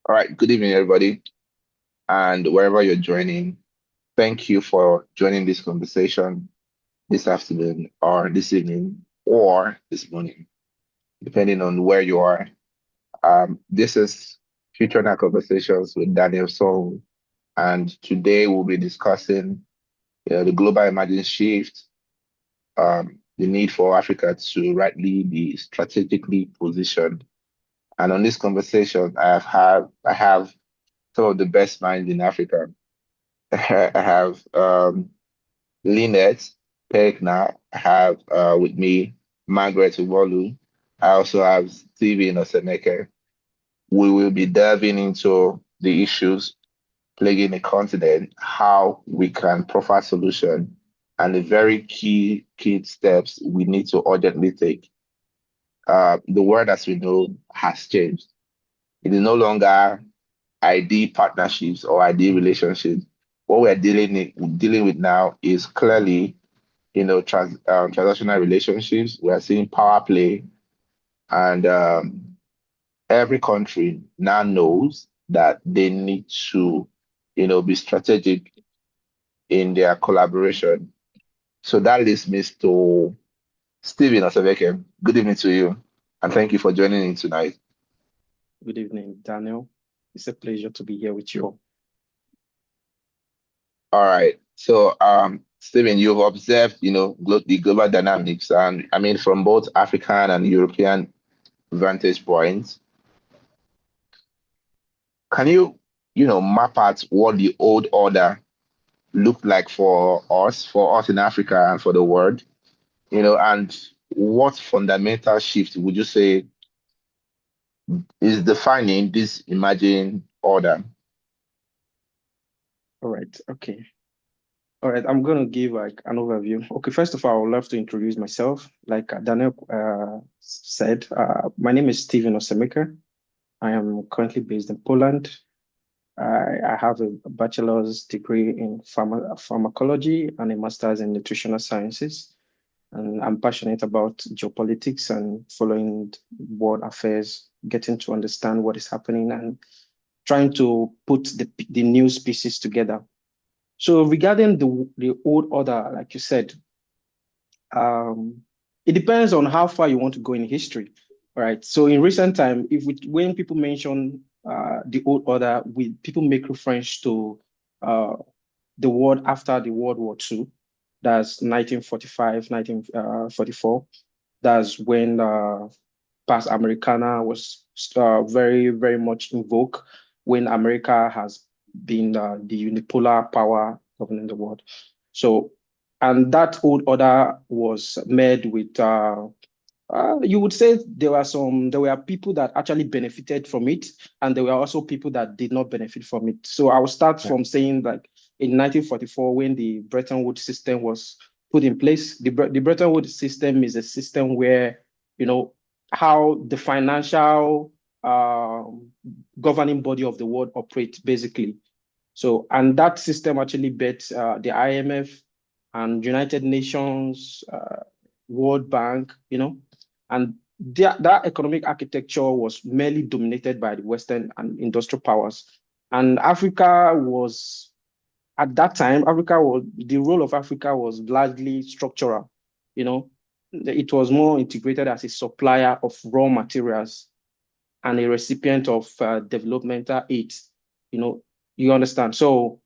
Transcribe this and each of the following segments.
All right, good evening, everybody, and wherever you're joining, thank you for joining this conversation this afternoon, or this evening, or this morning, depending on where you are. This is Future Now Conversations with Daniel Sonwu, and today we'll be discussing the global emerging shift, the need for Africa to rightly be strategically positioned. And on this conversation, I have some of the best minds in Africa. I have Lynette Pegna. I have with me Margaret Uwolu. I also have Stephen Osemeke. We will be delving into the issues plaguing the continent, how we can profile solution, and the very key steps we need to urgently take. The world, as we know, has changed. It is no longer ideal partnerships or ideal relationships. What we're dealing with now is clearly, transactional relationships. We are seeing power play, and every country now knows that they need to, be strategic in their collaboration. So that leads me to Stephen Oseveke. Good evening to you, and thank you for joining in tonight. Good evening, Daniel. It's a pleasure to be here with you. All right. So, Stephen, you've observed, the global dynamics, and I mean, from both African and European vantage points. Can you, map out what the old order looked like for us in Africa and for the world, and what fundamental shift would you say is defining this emerging order? All right. Okay. All right. I'm going to give like an overview. Okay. First of all, I would love to introduce myself. Like Daniel said, my name is Stephen Osemeka. I am currently based in Poland. I have a bachelor's degree in pharmacology and a master's in nutritional sciences. And I'm passionate about geopolitics and following world affairs, getting to understand what is happening and trying to put the new pieces together. So regarding the old order, like you said, um, it depends on how far you want to go in history. All right. So in recent time, when people mention the old order, people make reference to uh, the world after the World War II. That's 1945, 1944. That's when Pax Americana was very, very much in vogue, when America has been the unipolar power governing the world. So, and that old order was made with you would say there were people that actually benefited from it, and there were also people that did not benefit from it. So I will start from saying like in 1944, when the Bretton Woods system was put in place, the Bretton Woods system is a system where, you know, how the financial governing body of the world operates basically. So, and that system actually bet the IMF and United Nations, World Bank, and that economic architecture was mainly dominated by the Western and industrial powers. And Africa was, at that time, the role of Africa was largely structural. You know, it was more integrated as a supplier of raw materials and a recipient of developmental aid. You know, you understand. So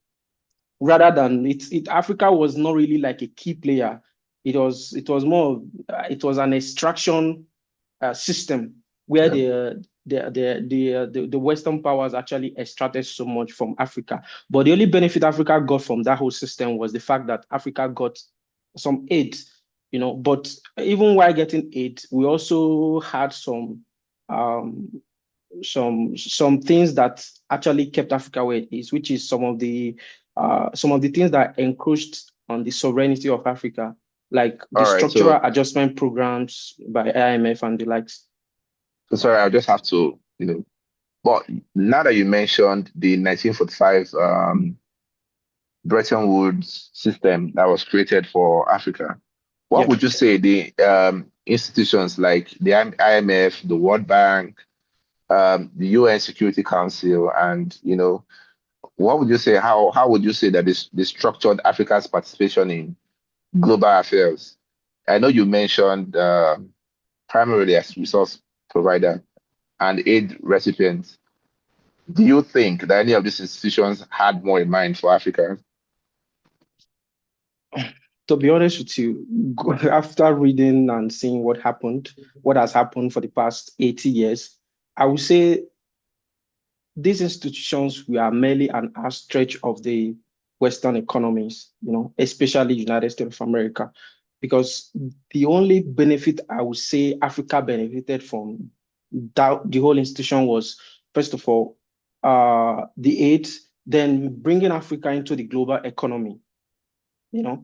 rather than Africa was not really like a key player. It was more it was an extraction system where Yeah. the Western powers actually extracted so much from Africa. But the only benefit Africa got from that whole system was the fact that Africa got some aid, But even while getting aid, we also had um, some things that actually kept Africa where it is, which is some of the things that encroached on the sovereignty of Africa, like the All right. structural adjustment programs by IMF and the likes. So sorry, I'll just have to, but now that you mentioned the 1945 Bretton Woods system that was created for Africa, what Yeah. would you say the institutions like the IMF, the World Bank, the UN Security Council, and what would you say? How would you say that this structured Africa's participation in global affairs? I know you mentioned primarily as resource provider and aid recipient. Do you think that any of these institutions had more in mind for Africa? To be honest with you, after reading and seeing what has happened for the past 80 years, I would say these institutions were merely an outstretch of the Western economies, especially United States of America, because the only benefit I would say Africa benefited from the whole institution was, first of all, the aid, then bringing Africa into the global economy, you know,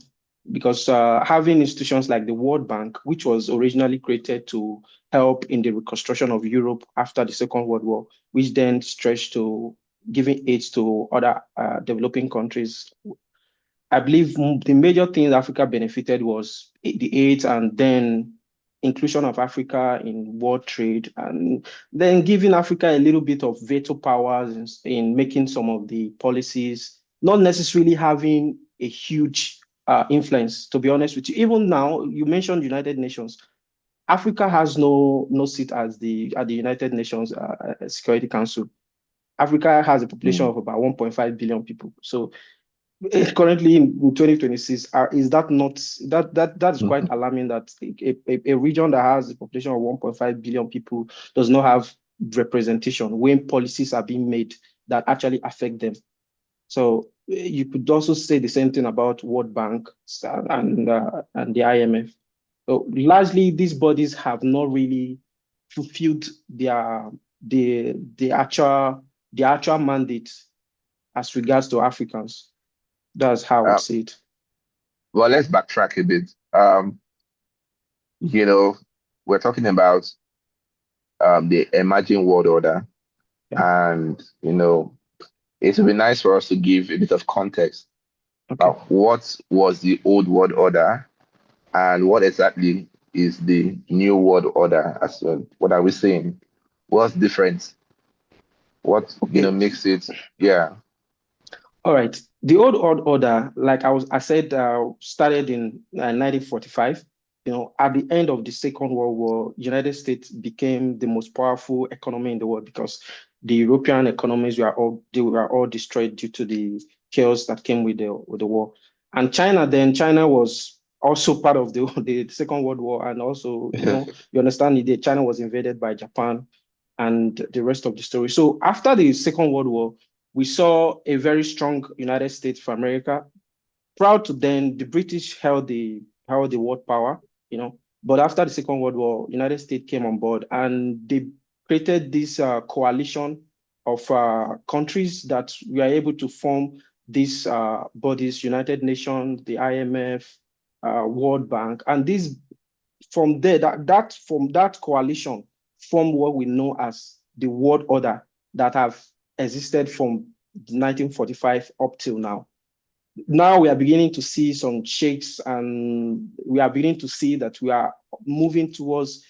because having institutions like the World Bank, which was originally created to help in the reconstruction of Europe after the Second World War, which then stretched to giving aid to other developing countries. I believe the major thing Africa benefited was the aid and then inclusion of Africa in world trade, and then giving Africa a little bit of veto powers in making some of the policies, not necessarily having a huge influence, to be honest with you. Even now, you mentioned United Nations. Africa has no seat as the United Nations Security Council. Africa has a population Mm. of about 1.5 billion people. So currently in 2026, is that not that is quite alarming that a region that has a population of 1.5 billion people does not have representation when policies are being made that actually affect them. So you could also say the same thing about World Bank and the IMF. So largely, these bodies have not really fulfilled the actual mandate as regards to Africans. That's how I would Uh, say it. well, let's backtrack a bit. You know, we're talking about the emerging world order, Yeah. and it would be nice for us to give a bit of context Okay. about what was the old world order and what exactly is the new world order as well. What are we saying? What's different? What Okay. makes it? Yeah. All right. The old world order, like I said, started in 1945. At the end of the Second World War, United States became the most powerful economy in the world because the European economies were all destroyed due to the chaos that came with the war. And China was also part of the Second World War, and also, you understand, China was invaded by Japan and the rest of the story. So after the Second World War, we saw a very strong United States of America. Proud to then, the British held the world power, But after the Second World War, United States came on board and they created this coalition of countries that were able to form these bodies: United Nations, the IMF, World Bank, and these from there, from that coalition formed what we know as the world order that have existed from 1945 up till now. Now we are beginning to see some shakes, and we are beginning to see that we are moving towards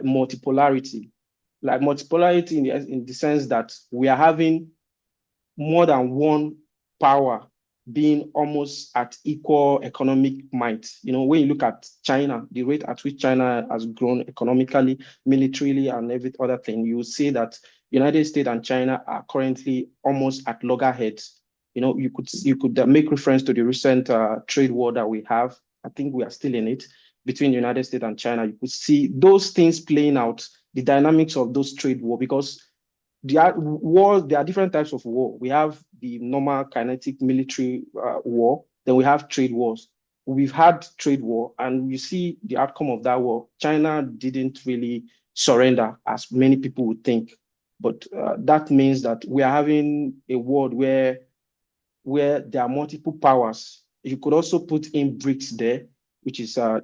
multipolarity. Like multipolarity in the sense that we are having more than one power being almost at equal economic might. When you look at China, the rate at which China has grown economically, militarily, and every other thing, you will see that United States and China are currently almost at loggerheads. You could make reference to the recent trade war that we have. I think we are still in it between the United States and China. You could see those things playing out, the dynamics of those trade war, because there are different types of war. We have the normal kinetic military war, then we have trade wars. We've had trade war, and you see the outcome of that war. China didn't really surrender as many people would think, but that means that we are having a world where there are multiple powers. You could also put in BRICS there, which is the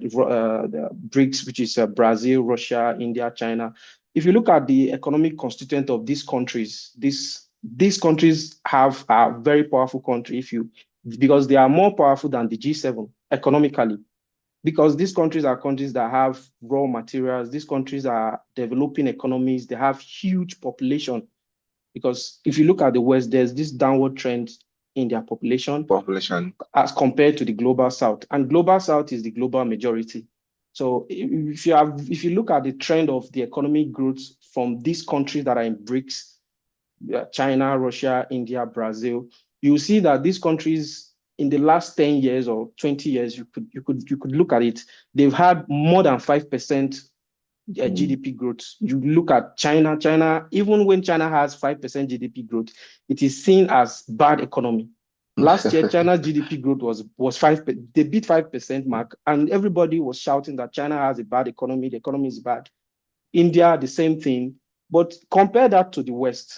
BRICS, which is Brazil, Russia, India, China. If you look at the economic constituent of these countries, these countries have a very powerful country. Because they are more powerful than the G7 economically. because these countries are countries that have raw materials. These countries are developing economies. They have huge population. Because if you look at the West, there's this downward trend in their population Population. as compared to the global South, and global South is the global majority. So if you look at the trend of the economic growth from these countries that are in BRICS, China, Russia, India, Brazil, you will see that these countries in the last 10 years or 20 years, you could look at it, they've had more than 5% Mm. GDP growth. You look at China, even when China has 5% GDP growth, it is seen as bad economy. Last year, China's GDP growth was 5. They beat 5% mark, and everybody was shouting that China has a bad economy. The economy is bad. India, the same thing. But compare that to the West.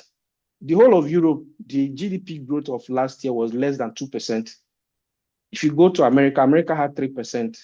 The whole of Europe, the GDP growth of last year was less than 2%. If you go to America, America had 3%.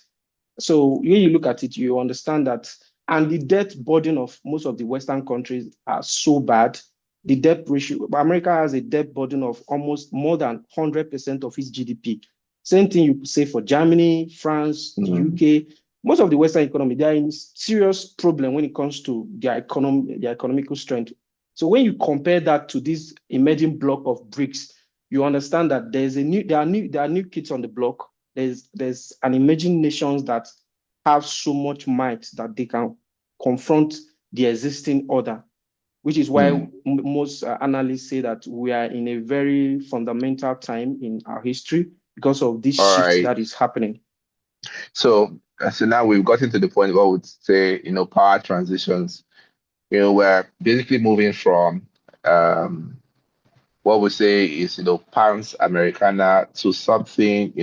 So when you look at it, you understand that, and the debt burden of most of the Western countries are so bad. The debt ratio, America has a debt burden of almost more than 100% of its GDP. Same thing you could say for Germany, France, the Mm. UK. Most of the Western economy, they are in serious problem when it comes to their economical strength. So when you compare that to this emerging block of BRICS, you understand that there are new kids on the block. There's an emerging nations that have so much might that they can confront the existing order, which is why Mm. most analysts say that we are in a very fundamental time in our history because of this All shift right. that is happening. So now we've gotten to the point where we would say, power transitions. We're basically moving from what we say is, Pans Americana to something,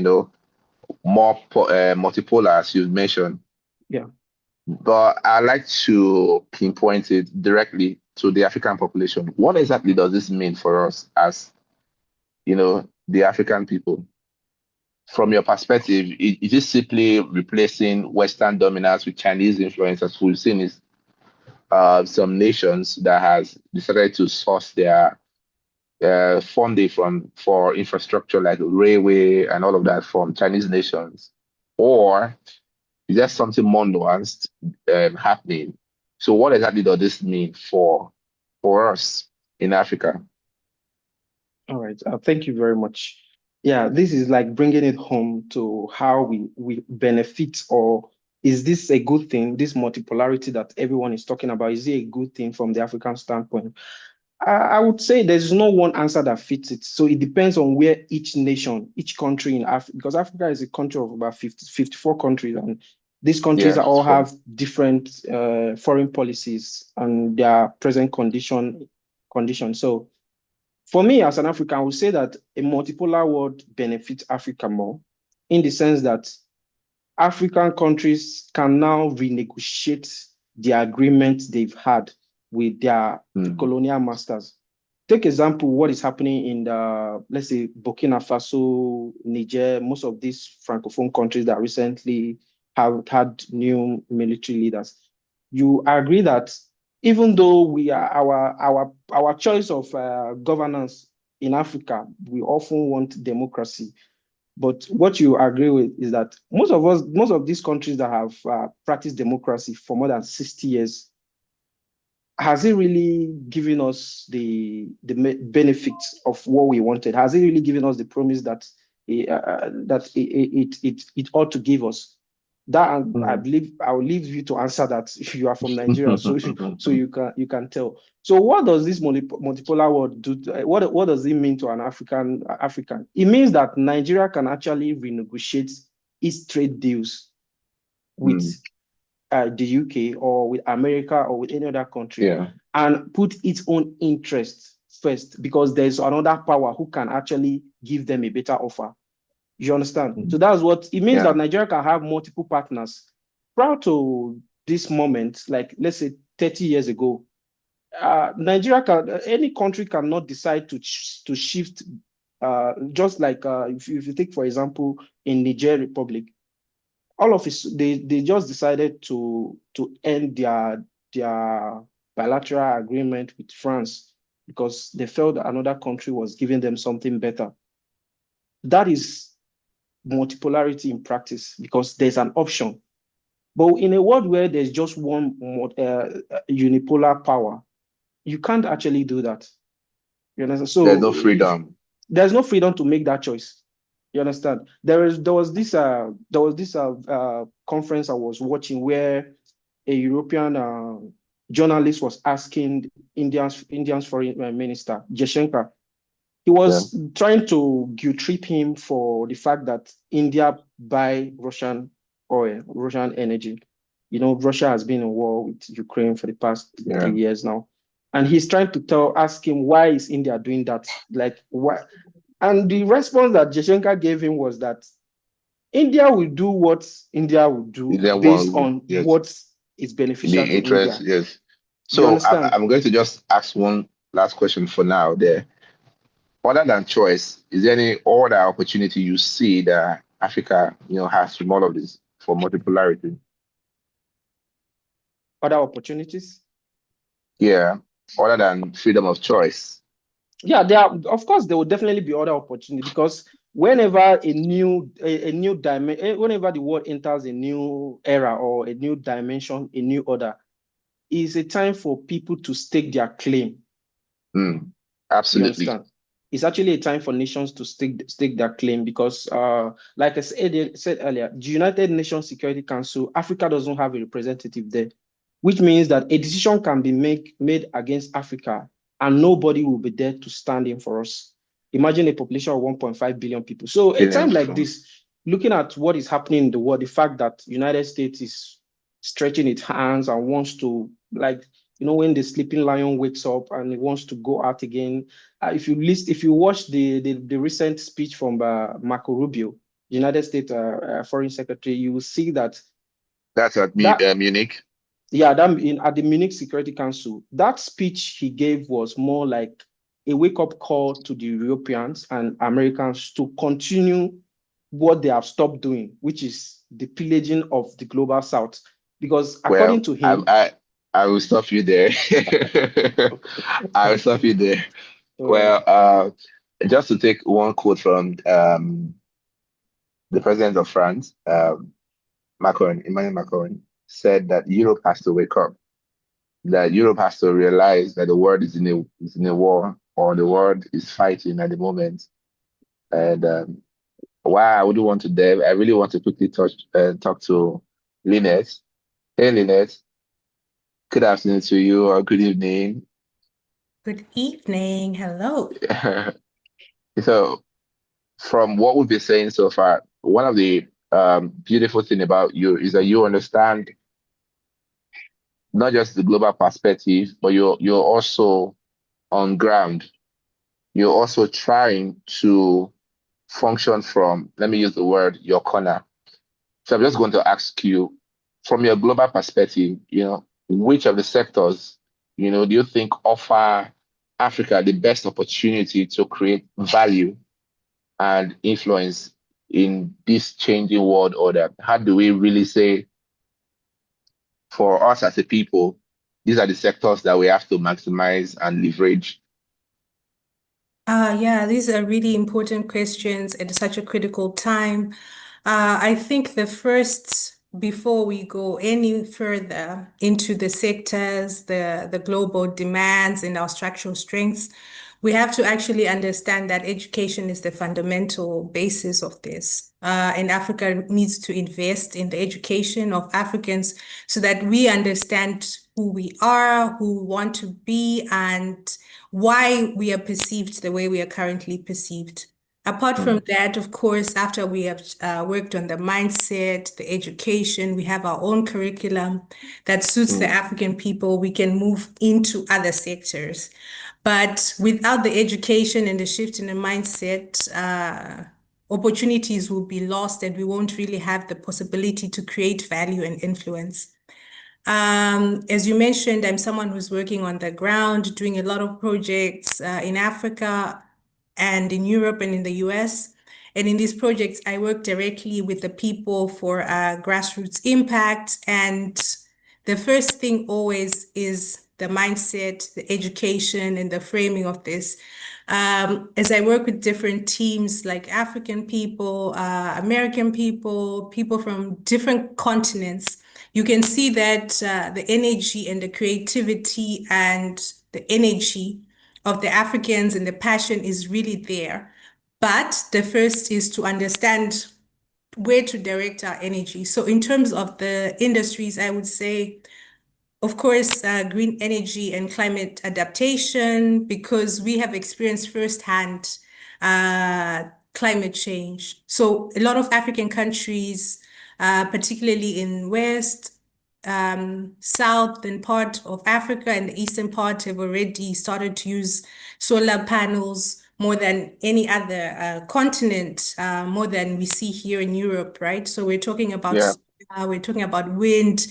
more multipolar, as you mentioned. Yeah. But I like to pinpoint it directly to the African population. What exactly does this mean for us as, the African people? From your perspective, is it simply replacing Western dominance with Chinese influence, as we've seen is some nations that has decided to source their funding for infrastructure like railway and all of that from Chinese nations, or is there something more nuanced happening? So, what exactly does this mean for us in Africa? All right. Thank you very much. Yeah, this is like bringing it home to how we benefit, or is this a good thing? This multipolarity that everyone is talking about, is it a good thing from the African standpoint? I would say there's no one answer that fits it. So it depends on where each nation, each country in Africa, because Africa is a country of about 54 countries, and these countries Yeah, all sure. have different foreign policies and their present condition. So for me, as an African, I would say that a multipolar world benefits Africa more in the sense that African countries can now renegotiate the agreements they've had with their Mm, colonial masters. Take example, what is happening in the, let's say, Burkina Faso, Niger, most of these Francophone countries that recently have had new military leaders. You agree that even though we are our choice of governance in Africa, we often want democracy, but what you agree with is that most of these countries that have practiced democracy for more than 60 years, has it really given us the benefits of what we wanted? Has it really given us the promise that it ought to give us? That I mm. believe I will leave you to answer that if you are from Nigeria, so you can tell. So what does this multipolar world do? What does it mean to an African? It means that Nigeria can actually renegotiate its trade deals with Mm, the UK or with America or with any other country, yeah. and put its own interests first, because there's another power who can actually give them a better offer. You understand? Mm, So that's what it means, yeah. that Nigeria can have multiple partners. Prior to this moment, like let's say 30 years ago, Nigeria any country cannot decide to shift. Just like if you take, for example, in Niger Republic, all of it, they just decided to end their bilateral agreement with France because they felt that another country was giving them something better. That is multipolarity in practice because there's an option. But in a world where there's just one unipolar power, you can't actually do that. You understand? There's no So if freedom. there's no freedom to make that choice. You understand? There was this conference I was watching where a European journalist was asking Indian's foreign minister Jaishankar. He Yeah, was trying to guilt trip him for the fact that India buy Russian oil, Russian energy. You know, Russia has been in war with Ukraine for the past yeah. 3 years now. And he's trying to ask him, why is India doing that? Like, why? And the response that Jaishankar gave him was that India will do what India will Is do there based one? on Yes, what is beneficial the to interest. India. Yes. You So understand? I'm going to just ask one last question for now. There, other than choice, is there any other opportunity you see that Africa, has from all of this for multipolarity? Other opportunities. Yeah, other than freedom of choice. Yeah, there are, of course, there will definitely be other opportunity because whenever a new dimension, whenever the world enters a new era or a new dimension, a new order, is a time for people to stake their claim. Mm, You absolutely. understand? It's actually a time for nations to stake their claim because, like I said earlier, the United Nations Security Council, Africa doesn't have a representative there, which means that a decision can be made against Africa and nobody will be there to stand in for us. Imagine a population of 1.5 billion people. So a time Billions like from. this, looking at what is happening in the world, the fact that United States is stretching its hands and wants to, like, when the sleeping lion wakes up and he wants to go out again. If you watch the recent speech from Marco Rubio, United States Foreign Secretary, you will see that That's at that Munich. yeah, that at the Munich Security Council, that speech he gave was more like a wake-up call to the Europeans and Americans to continue what they have stopped doing, which is the pillaging of the global south. Because according Well, to I him, I I will stop you there. I will stop you there. uh, Well, just to take one quote from the president of France, Emmanuel Macron, said that Europe has to wake up, that Europe has to realize that the world is in a war, or the world is fighting at the moment. And why I wouldn't want to dive, I really want to quickly talk to Lynette. Hey, Lynette, good afternoon to you, or good evening. Good evening. Hello. So, from what we've been saying so far, one of the beautiful thing about you is that you understand not just the global perspective, but you're also on ground. You're also trying to function from, let me use the word, your corner. So I'm just going to ask you, from your global perspective, which of the sectors, do you think offer Africa the best opportunity to create value and influence in this changing world order? How do we really say, for us as a people, these are the sectors that we have to maximize and leverage? Yeah, these are really important questions at such a critical time. I think before we go any further into the sectors, the global demands and our structural strengths, we have to actually understand that education is the fundamental basis of this. And Africa needs to invest in the education of Africans so that we understand who we are, who we want to be, and why we are perceived the way we are currently perceived. Apart from Mm, that, of course, after we have worked on the mindset, the education, we have our own curriculum that suits the mm, African people, we can move into other sectors. But without the education and the shift in the mindset, opportunities will be lost and we won't really have the possibility to create value and influence. As you mentioned, I'm someone who's working on the ground, doing a lot of projects in Africa and in Europe and in the US. And in these projects, I work directly with the people for grassroots impact. And the first thing always is the mindset, the education, and the framing of this. As I work with different teams like African people, American people, people from different continents, you can see that the energy and the creativity and the energy of the Africans and the passion is really there. But the first is to understand where to direct our energy. So in terms of the industries, I would say, of course, green energy and climate adaptation, because we have experienced firsthand climate change. So a lot of African countries, particularly in West, southern part of Africa and the eastern part have already started to use solar panels more than any other continent, more than we see here in Europe, right? So Yeah. we're talking about wind,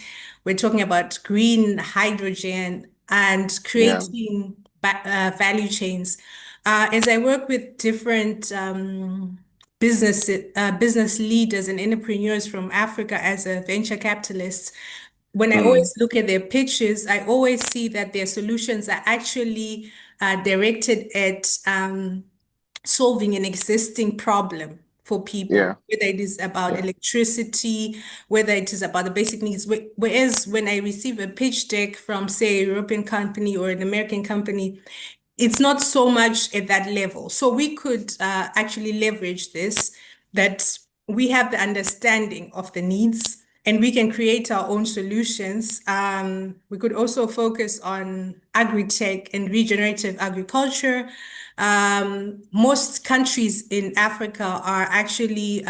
we're talking about green hydrogen and Yeah. creating value chains. As I work with different business leaders and entrepreneurs from Africa as a venture capitalist, when I Mm. always look at their pitches, I always see that their solutions are actually directed at solving an existing problem for people, Yeah. whether it is about Yeah. electricity, whether it is about the basic needs. Whereas when I receive a pitch deck from, say, a European company or an American company, it's not so much at that level. So we could actually leverage this, that we have the understanding of the needs and we can create our own solutions. We could also focus on agri-tech and regenerative agriculture. Most countries in Africa are actually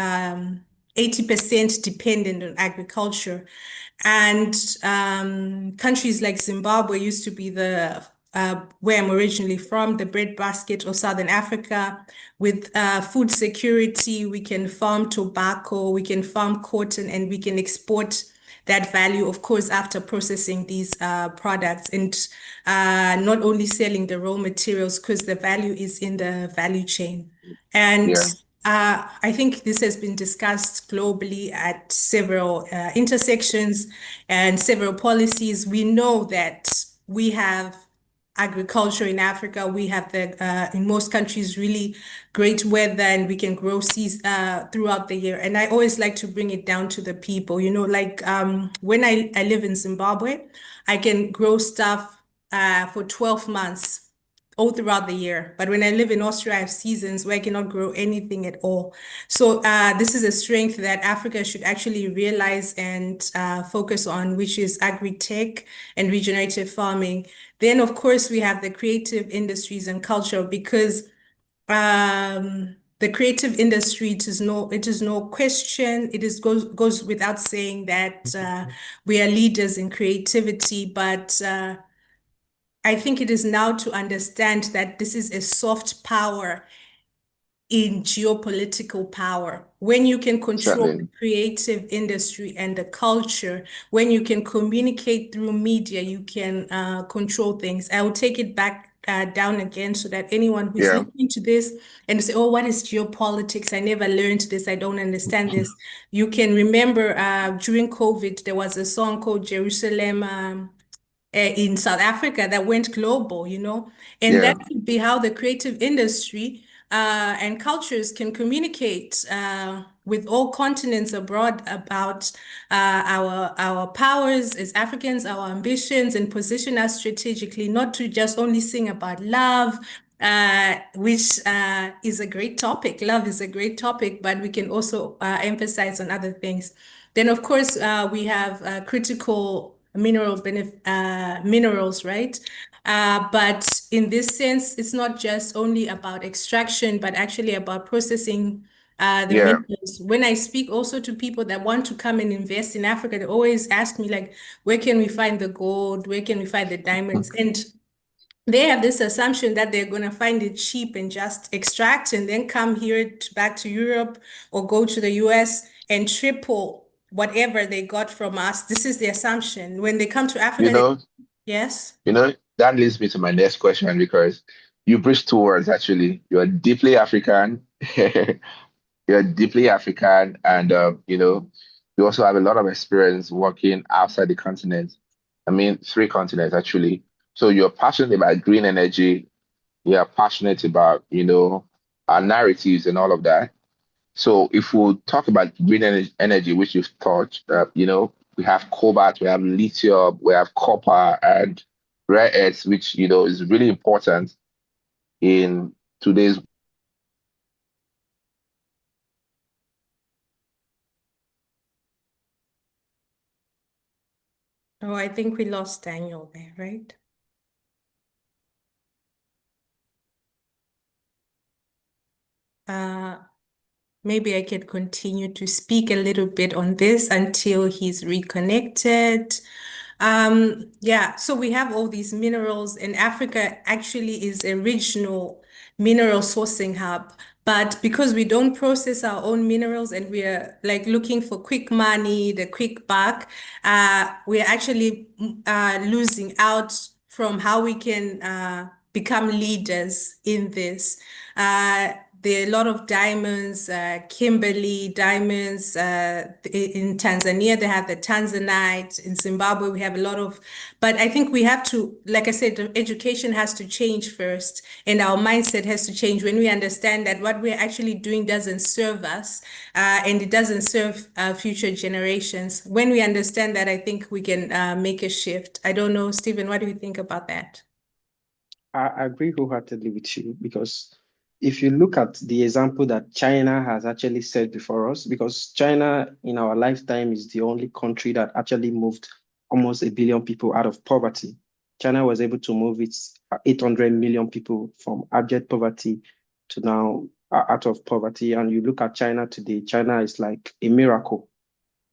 80% dependent on agriculture. And countries like Zimbabwe used to be the where I'm originally from, the breadbasket of Southern Africa. With food security, we can farm tobacco, we can farm cotton, and we can export that value, of course, after processing these products and not only selling the raw materials, because the value is in the value chain. And Yeah. I think this has been discussed globally at several intersections and several policies. We know that we have agriculture in Africa. We have in most countries really great weather and we can grow seeds throughout the year. And I always like to bring it down to the people, like when I live in Zimbabwe, I can grow stuff for 12 months all throughout the year. But when I live in Austria, I have seasons where I cannot grow anything at all. So this is a strength that Africa should actually realize and focus on, which is agri-tech and regenerative farming. Then, of course, we have the creative industries and culture, because the creative industry, it is no question. Goes without saying that we are leaders in creativity, but I think it is now to understand that this is a soft power in geopolitical power. When you can control the Certainly. creative industry and the culture, when you can communicate through media, you can control things. I will take it back down again so that anyone who is Yeah. listening to this and say, oh, what is geopolitics? I never learned this. I don't understand this. You can remember during COVID, there was a song called Jerusalem. In South Africa that went global, and that Yeah. could be how the creative industry and cultures can communicate with all continents abroad about our powers as Africans, our ambitions, and position us strategically, not to just only sing about love, which is a great topic. Love is a great topic, but we can also emphasize on other things. Then, of course, we have critical minerals, right? But in this sense, it's not just only about extraction, but actually about processing the Yeah. minerals. When I speak also to people that want to come and invest in Africa, they always ask me, like, where can we find the gold? Where can we find the diamonds? And they have this assumption that they're going to find it cheap and just extract and then come here back to Europe or go to the US and triple whatever they got from us. This is the assumption. When they come to You Africa, know, yes. that leads me to my next question because you bridged two words actually. You're deeply African. You're deeply African, and you also have a lot of experience working outside the continent. I mean, three continents actually. So you're passionate about green energy. You are passionate about, our narratives and all of that. So if we talk about green energy, which you've touched, we have cobalt, we have lithium, we have copper and rare earths, which, is really important in today's. Oh, I think we lost Daniel there, right? Uh, Maybe I could continue to speak a little bit on this until he's reconnected. Yeah, so we have all these minerals, and Africa actually is a regional mineral sourcing hub. But because we don't process our own minerals and we are like looking for quick money, the quick buck, we are actually losing out from how we can become leaders in this. There are a lot of diamonds, Kimberley diamonds. In Tanzania, they have the Tanzanite. In Zimbabwe, we have a lot of, but I think we have to, like I said, the education has to change first, and our mindset has to change when we understand that what we're actually doing doesn't serve us, and it doesn't serve future generations. When we understand that, I think we can make a shift. I don't know, Stephen, what do you think about that? I agree wholeheartedly with you because if you look at the example that China has actually set before us, because China in our lifetime is the only country that actually moved almost 1 billion people out of poverty. China was able to move its 800 million people from abject poverty to now out of poverty. And you look at China today, China is like a miracle.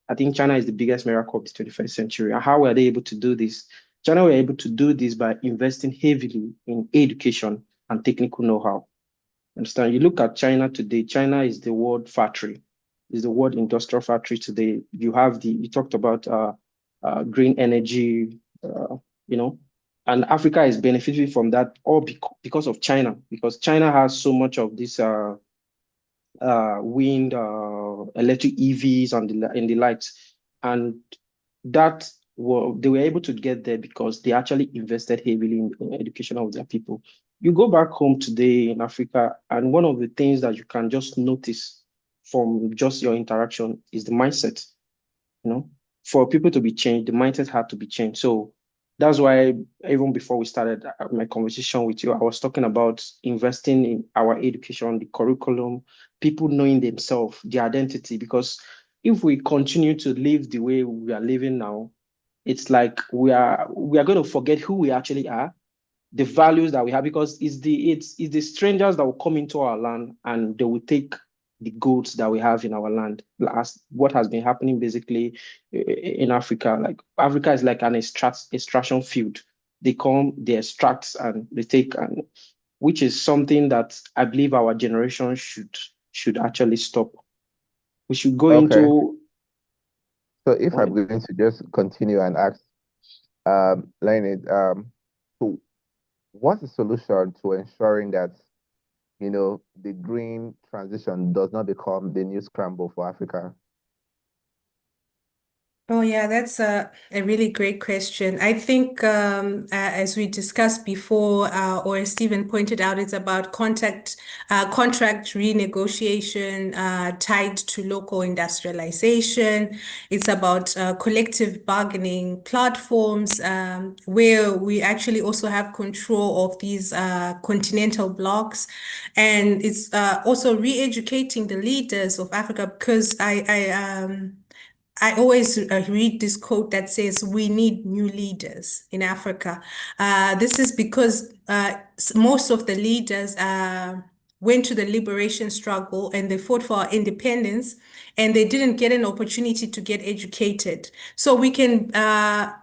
I think China is the biggest miracle of the 21st century. And how were they able to do this? China were able to do this by investing heavily in education and technical know-how. Understand? You look at China today, China is the world factory, is the world industrial factory today. You talked about green energy, you know, and Africa is benefiting from that all because of China, because China has so much of this wind, electric EVs, and the likes. And they were able to get there because they actually invested heavily in education of their people. You go back home today in Africa, and one of the things that you can just notice from just your interaction is the mindset. You know, for people to be changed, the mindset had to be changed. So that's why even before we started my conversation with you, I was talking about investing in our education, the curriculum, people knowing themselves, their identity. Because if we continue to live the way we are living now, it's like we are going to forget who we actually are, the values that we have, because it's the strangers that will come into our land and they will take the goods that we have in our land. As what has been happening basically in Africa, like Africa is like an extraction field. They come, they extract, and they take, and which is something that I believe our generation should actually stop. We should go Okay. into. So if I'm going to just continue and ask, Leonard, so what's the solution to ensuring that, the green transition does not become the new scramble for Africa? Oh, yeah, that's a really great question. I think, as we discussed before, or as Stephen pointed out, it's about contract renegotiation tied to local industrialization. It's about collective bargaining platforms where we actually also have control of these continental blocks. And it's also re-educating the leaders of Africa because I always read this quote that says, "We need new leaders in Africa." This is because most of the leaders went to the liberation struggle and they fought for our independence, and they didn't get an opportunity to get educated. So we can,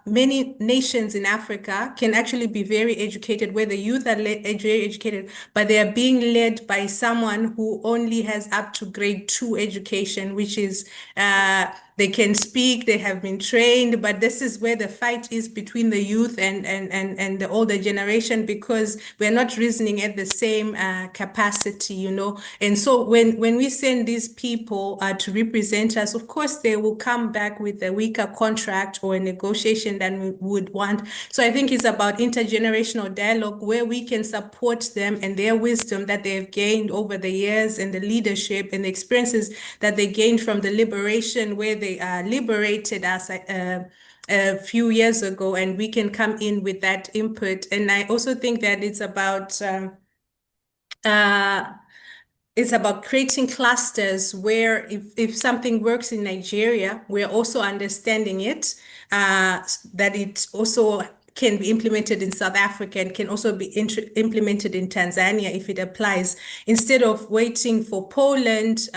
many nations in Africa can actually be very educated, where the youth are very educated, but they are being led by someone who only has up to grade 2 education, which is They can speak, they have been trained, but this is where the fight is between the youth and the older generation because we're not reasoning at the same capacity, you know. And so when we send these people to represent us, of course, they will come back with a weaker contract or a negotiation than we would want. So I think it's about intergenerational dialogue where we can support them and their wisdom that they have gained over the years and the leadership and the experiences that they gained from the liberation where they liberated us a few years ago, and we can come in with that input. And I also think that uh, it's about creating clusters where if something works in Nigeria, we're also understanding it, that it also can be implemented in South Africa and can also be implemented in Tanzania if it applies. Instead of waiting for Poland,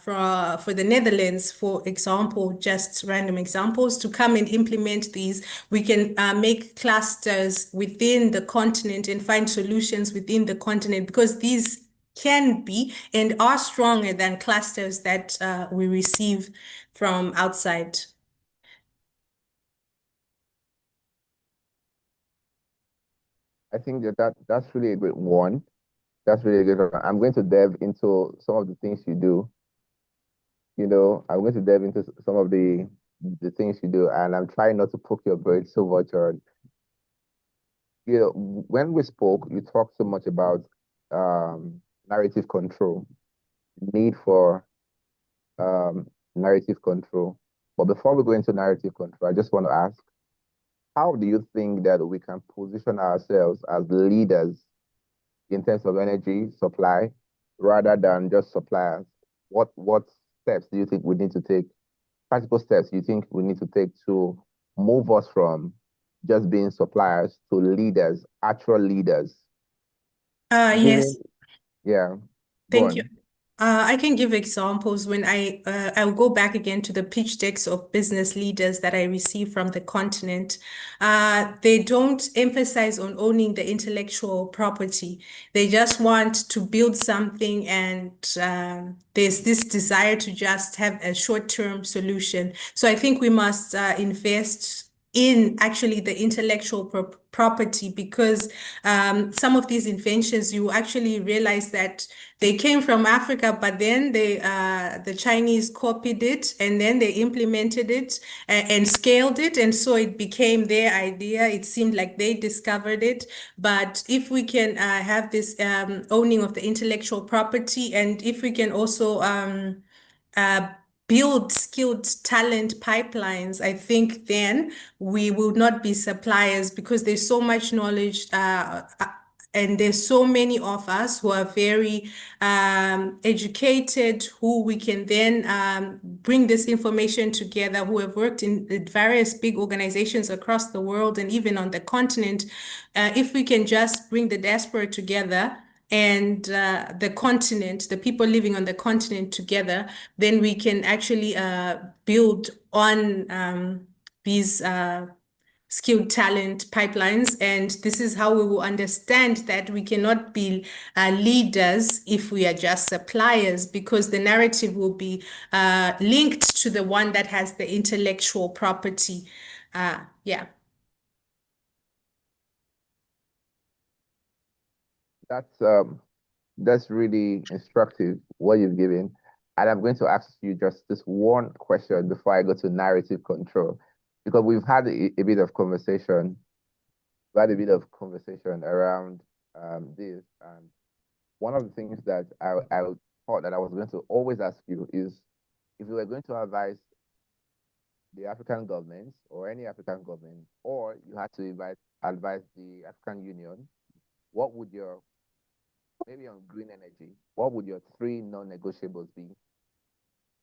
for the Netherlands, for example, just random examples, to come and implement these, we can make clusters within the continent and find solutions within the continent because these can be and are stronger than clusters that we receive from outside. I think that's really a great one. That's really a good one. I'm going to delve into some of the things you do. I'm going to delve into some of the things you do, and I'm trying not to poke your brain so much on. When we spoke, you talked so much about narrative control, need for narrative control. But before we go into narrative control, I just want to ask, how do you think that we can position ourselves as leaders in terms of energy supply rather than just suppliers? What steps do you think we need to take? Practical steps you think we need to take to move us from just being suppliers to leaders, actual leaders? Yes, Meaning, yeah, go thank you. on. I can give examples when I'll go back again to the pitch decks of business leaders that I receive from the continent. They don't emphasize on owning the intellectual property. They just want to build something, and there's this desire to just have a short-term solution. So I think we must invest in actually the intellectual property because some of these inventions you actually realize that they came from Africa, but then the Chinese copied it and then they implemented it and scaled it, and so it became their idea. It seemed like they discovered it. But if we can have this owning of the intellectual property, and if we can also uh, build skilled talent pipelines, I think then we will not be suppliers because there's so much knowledge and there's so many of us who are very educated, who we can then bring this information together, who have worked in various big organizations across the world and even on the continent. If we can just bring the diaspora together and the continent, the people living on the continent together, then we can actually build on these skilled talent pipelines. And this is how we will understand that we cannot be leaders if we are just suppliers, because the narrative will be linked to the one that has the intellectual property. Yeah. That's that's really instructive what you've given. And I'm going to ask you just this one question before I go to narrative control, because we've had a bit of conversation, around this. And one of the things that I thought that I was going to always ask you is if you were going to advise the African governments or any African government, or you had to advise the African Union, what would your, maybe on green energy, what would your three non-negotiables be?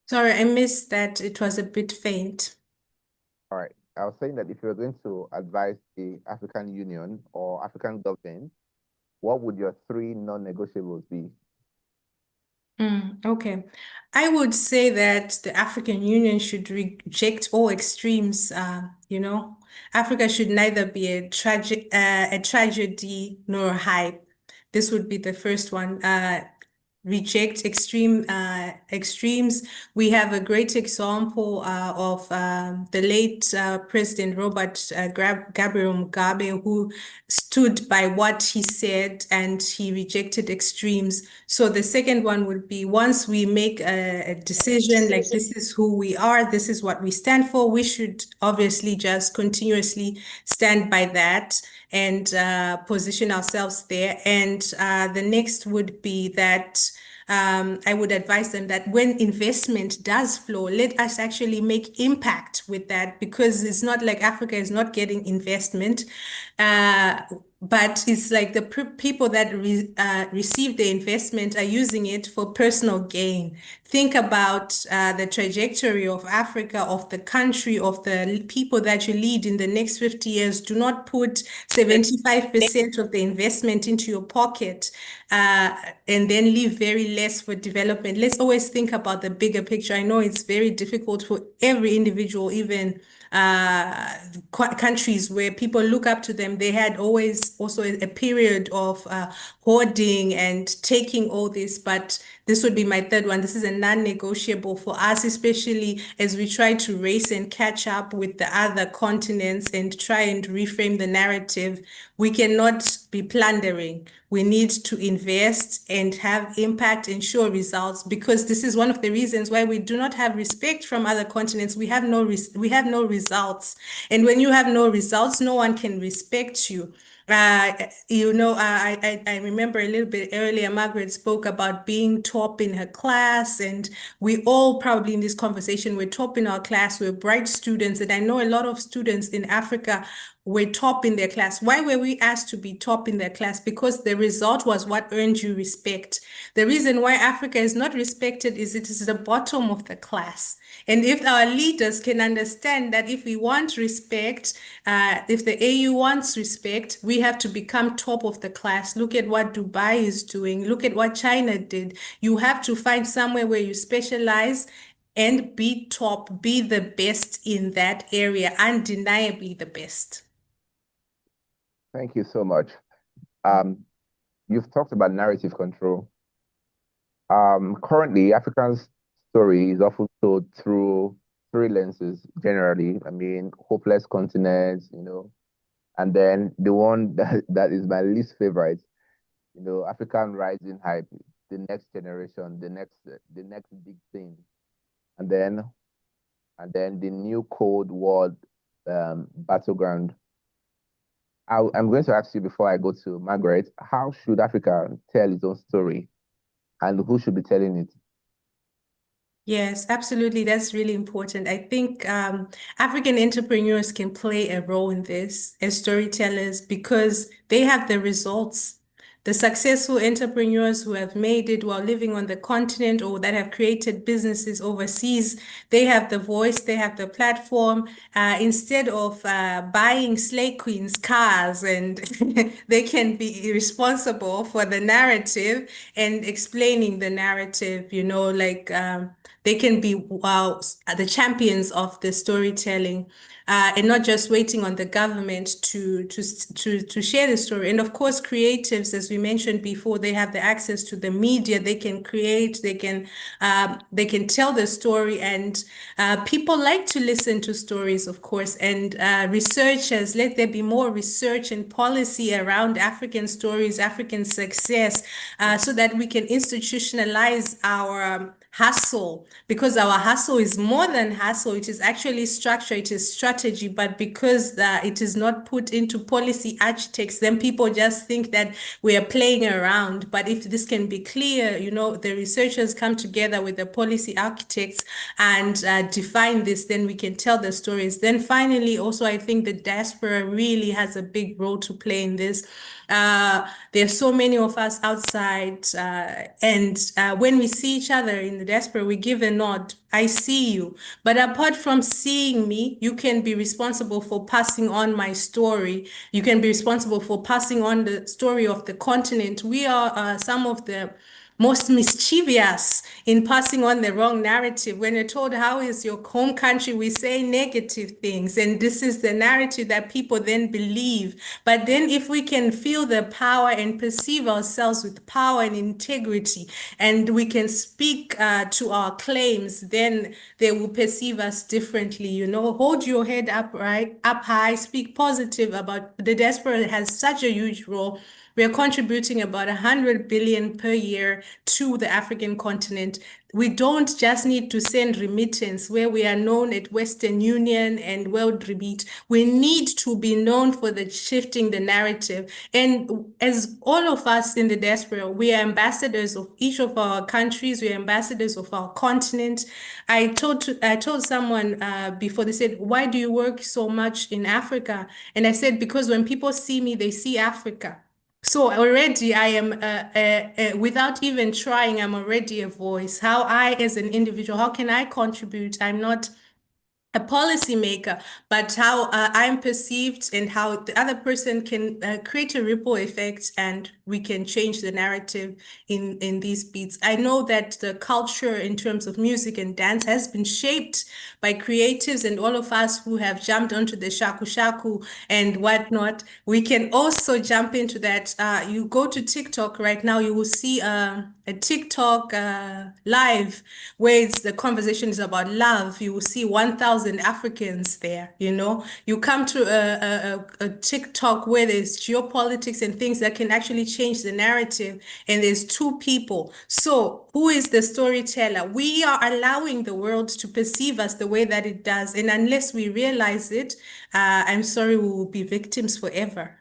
Sorry, I missed that. It was a bit faint. All right. I was saying that if you're going to advise the African Union or African government, what would your three non-negotiables be? Okay. I would say that the African Union should reject all extremes. Africa should neither be a tragedy nor a hype. This would be the first one. reject extremes. We have a great example of the late President Robert Gabriel Mugabe, who stood by what he said and he rejected extremes. So the second one would be once we make a decision like this is who we are, this is what we stand for, we should obviously just continuously stand by that and position ourselves there. And the next would be that I would advise them that when investment does flow, let us actually make impact with that, because it's not like Africa is not getting investment. Uh, but it's like the people that receive the investment are using it for personal gain. Think about the trajectory of Africa, of the country, of the people that you lead in the next 50 years. Do not put 75% of the investment into your pocket and then leave very less for development. Let's always think about the bigger picture. I know it's very difficult for every individual, even countries where people look up to them. They had always also a period of hoarding and taking all this, but this would be my third one. This is a non-negotiable for us, especially as we try to race and catch up with the other continents and try and reframe the narrative. We cannot be plundering. We need to invest and have impact and show results, because this is one of the reasons why we do not have respect from other continents. We have no results. And when you have no results, no one can respect you. I remember a little bit earlier, Margaret spoke about being top in her class, and we all probably in this conversation, we're top in our class, we're bright students, and I know a lot of students in Africa were top in their class. Why were we asked to be top in their class? Because the result was what earned you respect. The reason why Africa is not respected is it is the bottom of the class. And if our leaders can understand that if we want respect, if the AU wants respect, we have to become top of the class. Look at what Dubai is doing. Look at what China did. You have to find somewhere where you specialize and be top, be the best in that area, undeniably the best. Thank you so much. Um, you've talked about narrative control. Currently, Africa's story is often told through three lenses, generally. I mean, hopeless continents, and then the one that is my least favorite, African rising hype, the next generation, the next big thing, and then the new Cold War battleground. I'm going to ask you before I go to Margaret, how should Africa tell its own story, and who should be telling it? Yes, absolutely. That's really important. I think African entrepreneurs can play a role in this as storytellers because they have the results. The successful entrepreneurs who have made it while living on the continent or that have created businesses overseas, they have the voice, they have the platform. Instead of buying slay queens cars, and they can be responsible for the narrative and explaining the narrative, like they can be the champions of the storytelling, and not just waiting on the government to share the story. And of course, creatives, as we mentioned before, they have the access to the media. They can create. They can tell the story, and people like to listen to stories, of course. And researchers, let there be more research and policy around African stories, African success, so that we can institutionalize our hustle, because our hustle is more than hustle. It is actually structure, it is strategy, but because it is not put into policy architects, then people just think that we are playing around. But if this can be clear, the researchers come together with the policy architects and define this, then we can tell the stories. Then finally, also, I think the diaspora really has a big role to play in this. There's so many of us outside, and when we see each other in the diaspora, we give a nod. I see you. But apart from seeing me, you can be responsible for passing on my story. You can be responsible for passing on the story of the continent. We are some of the most mischievous in passing on the wrong narrative. When we're told, how is your home country, we say negative things. And this is the narrative that people then believe. But then if we can feel the power and perceive ourselves with power and integrity, and we can speak to our claims, then they will perceive us differently. Hold your head up, right, up high, speak positive about the diaspora has such a huge role. We are contributing about 100 billion per year to the African continent. We don't just need to send remittance where we are known at Western Union and World Remit. We need to be known for the shifting the narrative. And as all of us in the diaspora, we are ambassadors of each of our countries. We are ambassadors of our continent. I told someone before, they said, why do you work so much in Africa? And I said, because when people see me, they see Africa. So already I am, without even trying, I'm already a voice. How I, as an individual, how can I contribute? I'm not a policymaker, but how I'm perceived and how the other person can create a ripple effect, and we can change the narrative in these beats. I know that the culture in terms of music and dance has been shaped by creatives, and all of us who have jumped onto the shaku shaku and whatnot. We can also jump into that. You go to TikTok right now, you will see a TikTok live where the conversation is about love. You will see 1,000 Africans there. You come to a TikTok where there's geopolitics and things that can actually change the narrative, and there's two people. So who is the storyteller? We are allowing the world to perceive us the way that it does, and unless we realize it, I'm sorry, we will be victims forever.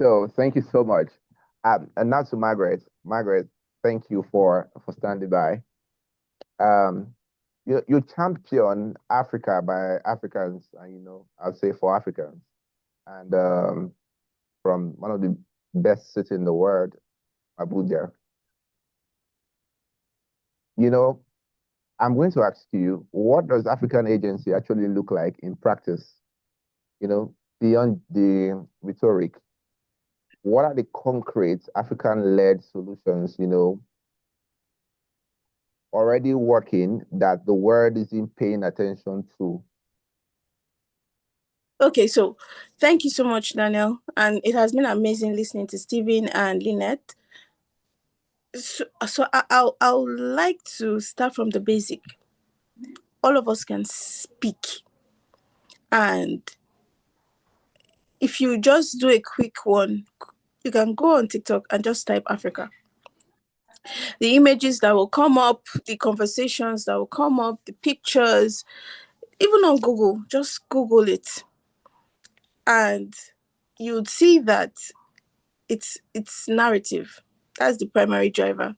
So thank you so much. And now to Margaret. Margaret, thank you for standing by. Um, you champion Africa by Africans, and I'd say for Africans, and from one of the best cities in the world, Abuja. You know, I'm going to ask you, what does African agency actually look like in practice? Beyond the rhetoric, what are the concrete African-led solutions, already working that the world isn't paying attention to? Okay, so thank you so much, Daniel. And it has been amazing listening to Stephen and Lynette. So I'll like to start from the basic. All of us can speak. And if you just do a quick one, you can go on TikTok and just type Africa. The images that will come up, the conversations that will come up, the pictures, even on Google, just Google it. And you'd see that it's narrative. That's the primary driver.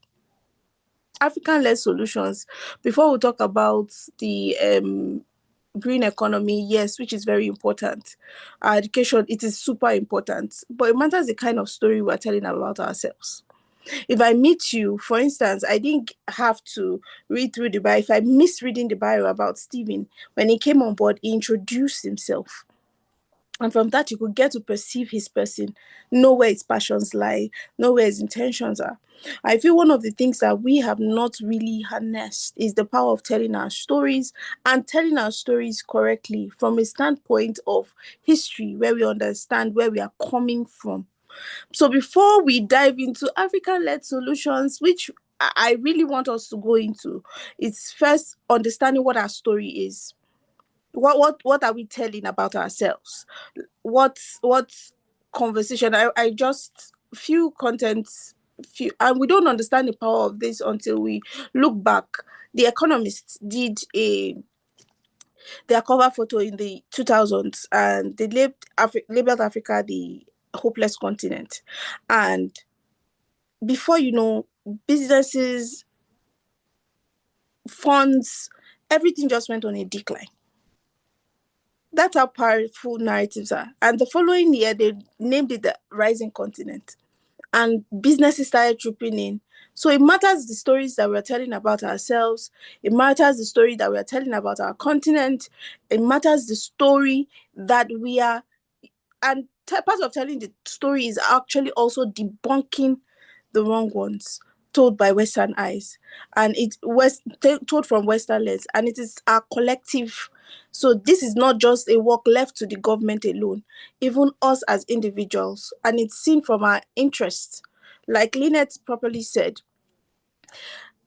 African-led solutions. Before we talk about the green economy, yes, which is very important. Our education, it is super important. But it matters the kind of story we're telling about ourselves. If I meet you, for instance, I didn't have to read through the bio. If I missed reading the bio about Stephen, when he came on board, he introduced himself. And from that, you could get to perceive his person, know where his passions lie, know where his intentions are. I feel one of the things that we have not really harnessed is the power of telling our stories, and telling our stories correctly from a standpoint of history, where we understand where we are coming from. So before we dive into African-led solutions, which I really want us to go into, it's first understanding what our story is. What are we telling about ourselves? What conversation? I just few contents, and we don't understand the power of this until we look back. The Economist did their cover photo in the 2000s, and they labeled Africa the hopeless continent. And before you know, businesses, funds, everything just went on a decline. That's how powerful narratives are. And the following year, they named it the rising continent. And businesses started trooping in. So it matters the stories that we're telling about ourselves. It matters the story that we're telling about our continent. It matters the story that we are. And part of telling the story is actually also debunking the wrong ones. told by Western eyes, and told from Western lens, and it is our collective. So this is not just a work left to the government alone, even us as individuals, and it's seen from our interests. Like Lynette properly said,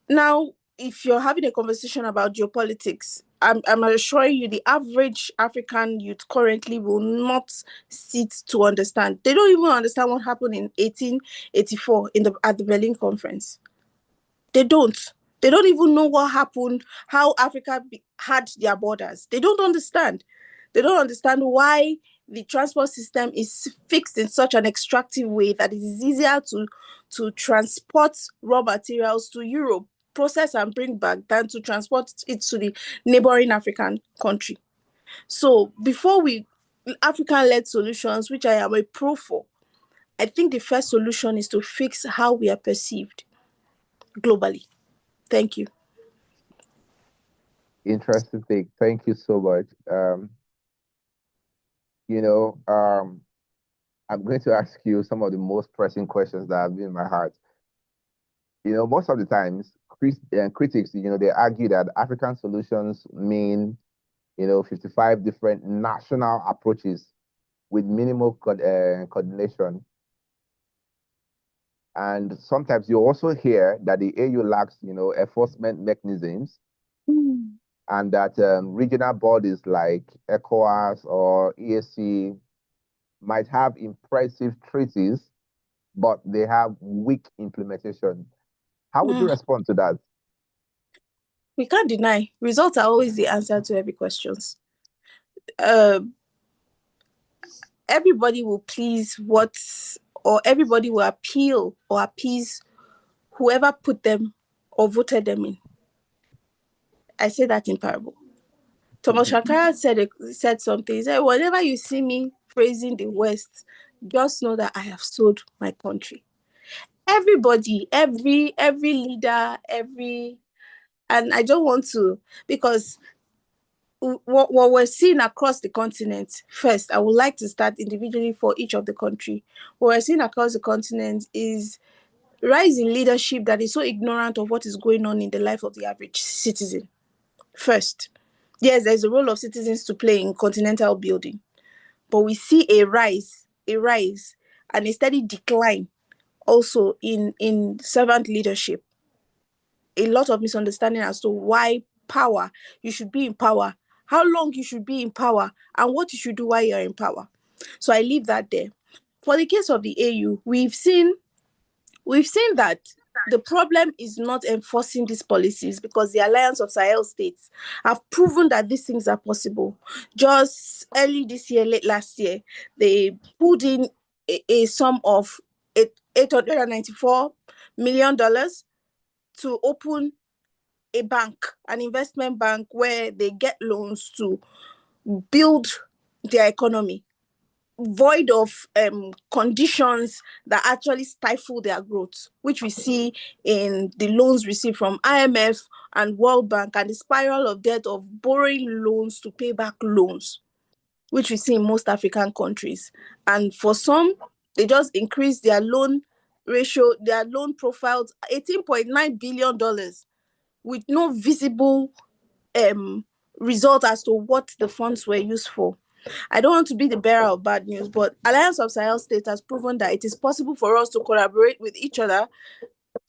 now, if you're having a conversation about geopolitics, I'm assuring you the average African youth currently will not sit to understand. They don't even understand what happened in 1884 at the Berlin Conference. They don't. They don't even know what happened, how Africa had their borders. They don't understand. They don't understand why the transport system is fixed in such an extractive way that it is easier to transport raw materials to Europe, process and bring back, than to transport it to the neighboring African country. So before we African-led solutions, which I am a pro for, I think the first solution is to fix how we are perceived globally. Thank you. Interesting thing. Thank you so much. You know, I'm going to ask you some of the most pressing questions that have been in my heart. You know, most of the times, critics, you know, they argue that African solutions mean, you know, 55 different national approaches with minimal coordination. And sometimes you also hear that the AU lacks, you know, enforcement mechanisms, and that regional bodies like ECOWAS or EAC might have impressive treaties, but they have weak implementation. How would you respond to that? We can't deny results are always the answer to every questions. Uh, everybody will please or everybody will appeal or appease whoever put them or voted them in. I say that in parable. Thomas Sankara said something. He said, whenever you see me praising the West, just know that I have sold my country. Everybody, every leader, and I don't want to, because what we're seeing across the continent, first, I would like to start individually for each of the country. What we're seeing across the continent is rise in leadership that is so ignorant of what is going on in the life of the average citizen. First, yes, there's a role of citizens to play in continental building, but we see a rise, and a steady decline also in servant leadership. A lot of misunderstanding as to why you should be in power, how long you should be in power, and what you should do while you're in power. So I leave that there. For the case of the AU, we've seen that the problem is not enforcing these policies, because the Alliance of Sahel States have proven that these things are possible. Just early this year, late last year, they pulled in a sum of $894 million to open a bank, an investment bank, where they get loans to build their economy, void of conditions that actually stifle their growth, which we see in the loans received from IMF and World Bank, and the spiral of debt of borrowing loans to pay back loans, which we see in most African countries. And for some, they just increase their loan ratio, their loan profiles, $18.9 billion, with no visible result as to what the funds were used for. I don't want to be the bearer of bad news, but Alliance of Sahel States has proven that it is possible for us to collaborate with each other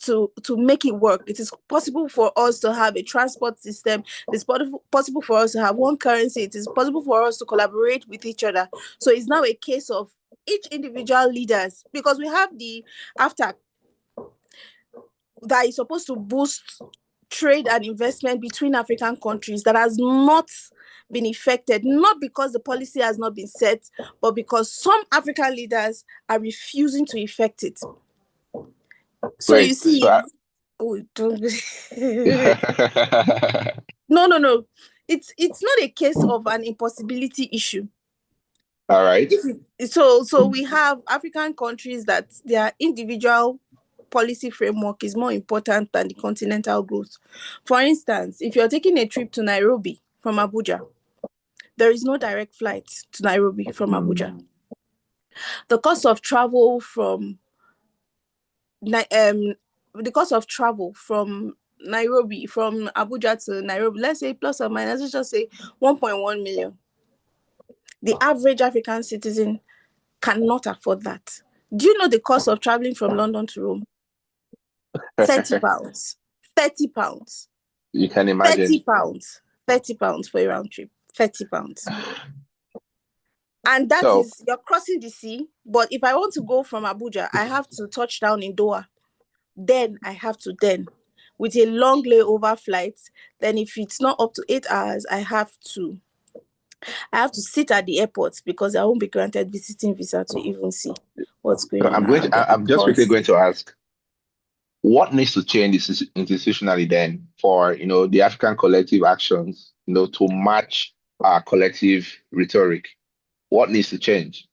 to make it work. It is possible for us to have a transport system. It is possible for us to have one currency. It is possible for us to collaborate with each other. So it's now a case of each individual leaders, because we have the AFTA that is supposed to boost trade and investment between African countries, that has not been effected, not because the policy has not been set, but because some African leaders are refusing to effect it. So you Great. see, don't. No. It's not a case of an impossibility issue. All right. So we have African countries that their individual policy framework is more important than the continental growth. For instance, if you're taking a trip to Nairobi from Abuja, there is no direct flight to Nairobi from Abuja. The cost of travel from the cost of travel from Abuja to Nairobi, let's say plus or minus, let's just say 1.1 million. The average African citizen cannot afford that. Do you know the cost of traveling from London to Rome? 30 pounds. 30 pounds. You can 30 imagine. pounds. 30 pounds for a round trip. 30 pounds. And that So, is, you're crossing the sea. But if I want to go from Abuja, I have to touch down in Doha. Then I have to with a long layover flight. Then if it's not up to 8 hours, I have to sit at the airport because I won't be granted visiting visa to even see what's going so on around there. I'm just quickly going to ask, what needs to change institutionally then for the African collective actions, to match our collective rhetoric? What needs to change?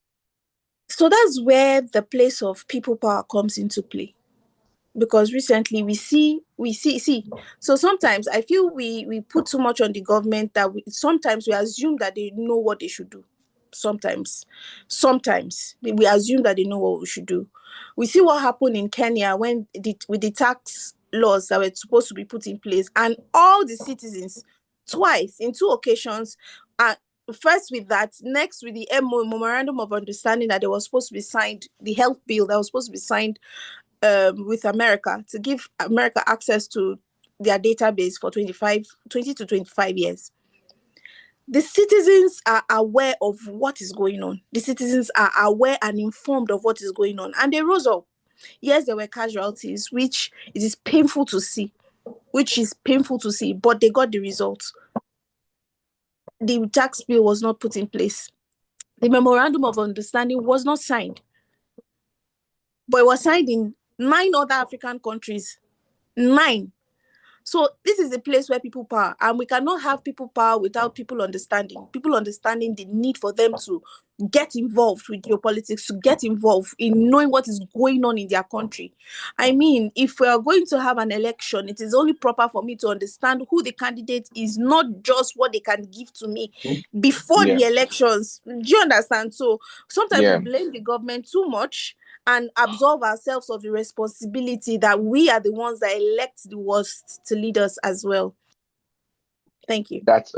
So that's where the place of people power comes into play. Because recently we see. So sometimes I feel we put too much on the government that sometimes we assume that they know what they should do. Sometimes we assume that they know what we should do. We see what happened in Kenya when with the tax laws that were supposed to be put in place, and all the citizens twice in two occasions, first with that, next with the memorandum of understanding that there was supposed to be signed, the health bill that was supposed to be signed with America to give America access to their database for 20 to 25 years. The citizens are aware of what is going on. The citizens are aware and informed of what is going on. And they rose up. Yes, there were casualties, which it is painful to see. But they got the results. The tax bill was not put in place. The memorandum of understanding was not signed. But it was signed in 9 other African countries. 9. So this is the place where people power, and we cannot have people power without people understanding the need for them to get involved with geopolitics, to get involved in knowing what is going on in their country. I mean, if we are going to have an election, it is only proper for me to understand who the candidate is, not just what they can give to me before Yeah. the elections. Do you understand? So sometimes we Yeah. blame the government too much and absolve ourselves of the responsibility that we are the ones that elect the worst to lead us as well. Thank you. That's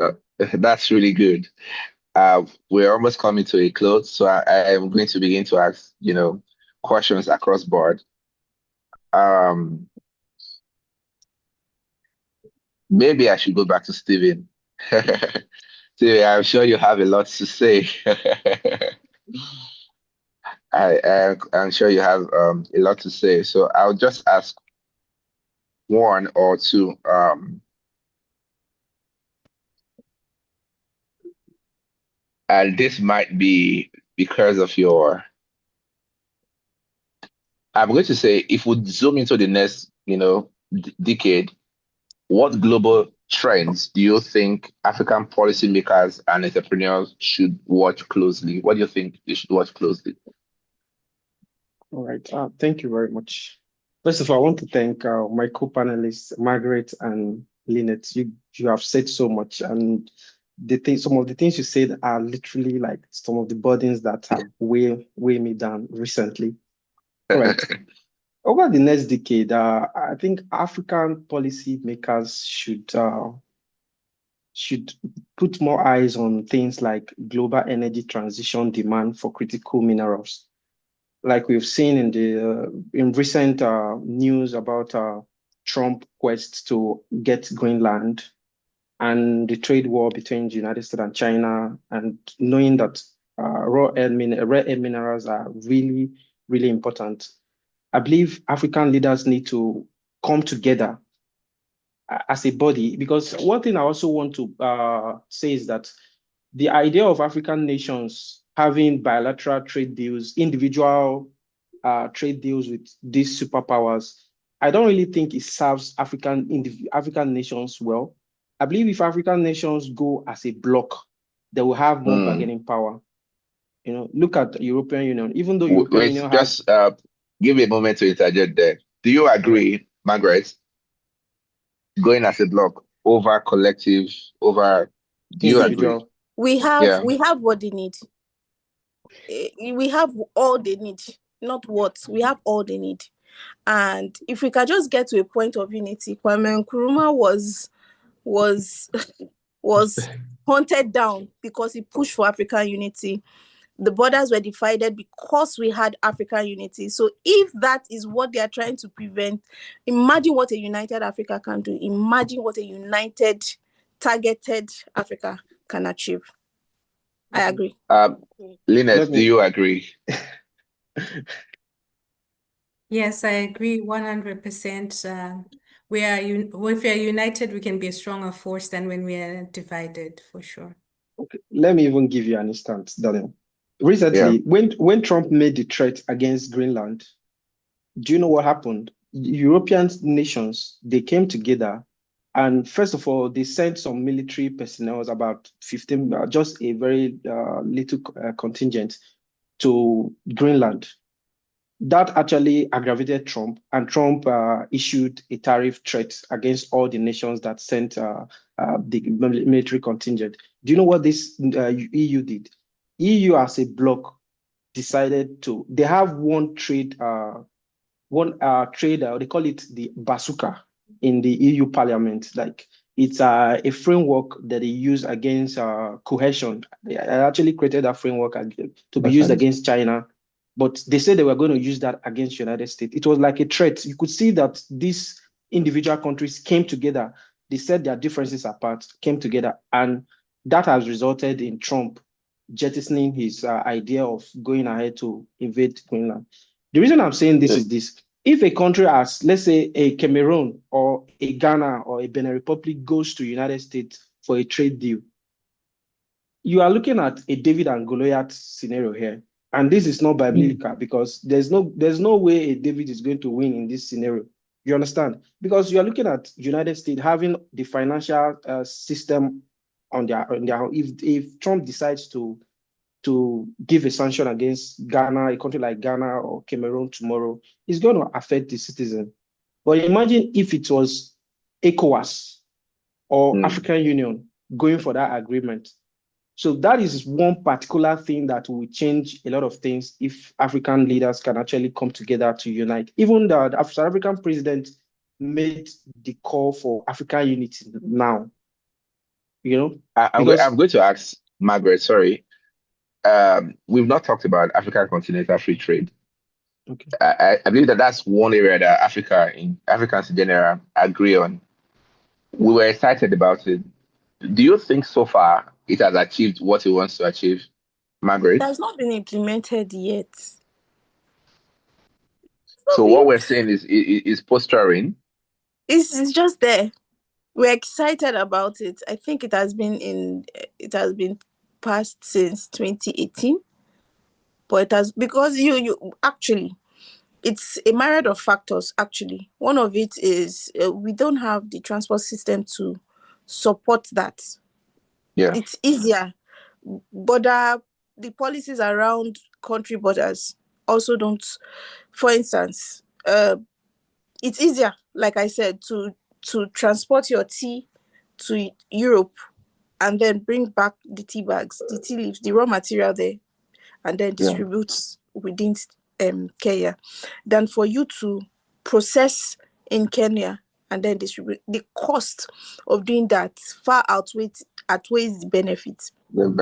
really good. We're almost coming to a close, so I am going to begin to ask, questions across board. Maybe I should go back to Steven. Steven, I'm sure you have a lot to say. I'm sure you have a lot to say. So I'll just ask one or two. And this might be because of I'm going to say, if we zoom into the next, decade, what global trends do you think African policymakers and entrepreneurs should watch closely? What do you think they should watch closely? All right. Thank you very much. First of all, I want to thank my co-panelists, Margaret and Lynette. You have said so much, and some of the things you said are literally like some of the burdens that have weighed me down recently. All right. Over the next decade, I think African policy makers should put more eyes on things like global energy transition demand for critical minerals. Like we've seen in recent news about Trump quest to get Greenland and the trade war between the United States and China, and knowing that rare earth minerals are really, really important. I believe African leaders need to come together as a body, because one thing I also want to say is that the idea of African nations having bilateral trade deals, individual trade deals with these superpowers, I don't really think it serves African nations well. I believe if African nations go as a bloc, they will have more bargaining power. Look at the European Union. Even though European Wait, Union has, just give me a moment to interject there. Do you agree, Margaret, going as a block over collective, do you agree? individual. We have Yeah. what they need. We have all they need, not what. We have all they need. And if we can just get to a point of unity, Kwame Nkrumah was was hunted down because he pushed for African unity. The borders were divided because we had African unity. So if that is what they are trying to prevent, imagine what a united Africa can do. Imagine what a united, targeted Africa can achieve. I agree. Lynette, Let do me you agree? Yes, I agree 100%. If we are united, we can be a stronger force than when we are divided, for sure. okay, let me even give you an instance, Daniel. Yeah. Recently, when Trump made the threat against Greenland, do you know what happened? European nations, they came together, and first of all, they sent some military personnel, about 15, just a very little contingent to Greenland. That actually aggravated Trump, and Trump issued a tariff threat against all the nations that sent the military contingent. Do you know what this EU did? EU as a bloc decided to, they have one trade, they call it the bazooka in the EU Parliament. Like, it's a framework that they use against cohesion. They actually created a framework to be used against China, but they said they were going to use that against United States. It was like a threat. You could see that these individual countries came together. They set their differences apart, came together, and that has resulted in Trump jettisoning his idea of going ahead to invade Greenland. The reason I'm saying this is this. If a country as, let's say, a Cameroon or a Ghana or a Benin Republic goes to United States for a trade deal, you are looking at a David and Goliath scenario here. And this is not biblical because there's no way a David is going to win in this scenario. You understand? Because you are looking at United States having the financial system on their if Trump decides to give a sanction against Ghana, a country like Ghana or Cameroon tomorrow, it's going to affect the citizen. But imagine if it was ECOWAS or African Union going for that agreement. So that is one particular thing that will change a lot of things if African leaders can actually come together to unite. Even the South African president made the call for African unity now, I'm because going to ask Margaret, sorry. We've not talked about African continental free trade. okay. I believe that that's one area that Africans in general agree on. We were excited about it. Do you think so far it has achieved what it wants to achieve, It Margaret? has not been implemented yet. So what we're saying is posturing. It's just there. We're excited about it. I think it has been passed since 2018, but it has, because you actually, it's a myriad of factors. Actually, one of it is we don't have the transport system to support that. Yeah. It's easier, but the policies around country borders also don't. For instance, it's easier, like I said, to transport your tea to Europe and then bring back the tea bags, the tea leaves, the raw material there, and then distribute within Kenya, than for you to process in Kenya and then distribute. The cost of doing that far outweighs the benefit. And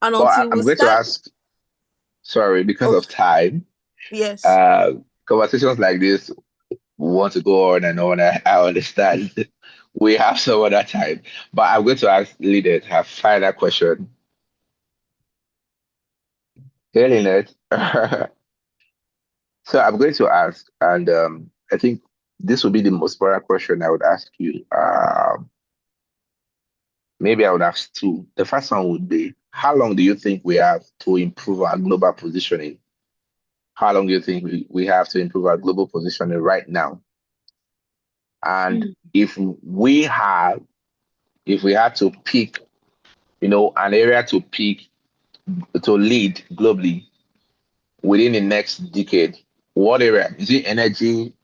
And But until we I'm going to start, ask, sorry, because of okay, time, yes, uh, conversations like this want to go on and on. I understand. We have some other time. But I'm going to ask Lynette her final question. Hey, Lynette. So I'm going to ask, and I think this will be the most important question I would ask you. Maybe I would ask two. The first one would be, how long do you think we have to improve our global positioning? How long do you think we have to improve our global positioning right now? And if we had to pick, an area to pick to lead globally within the next decade, what area? Is it energy?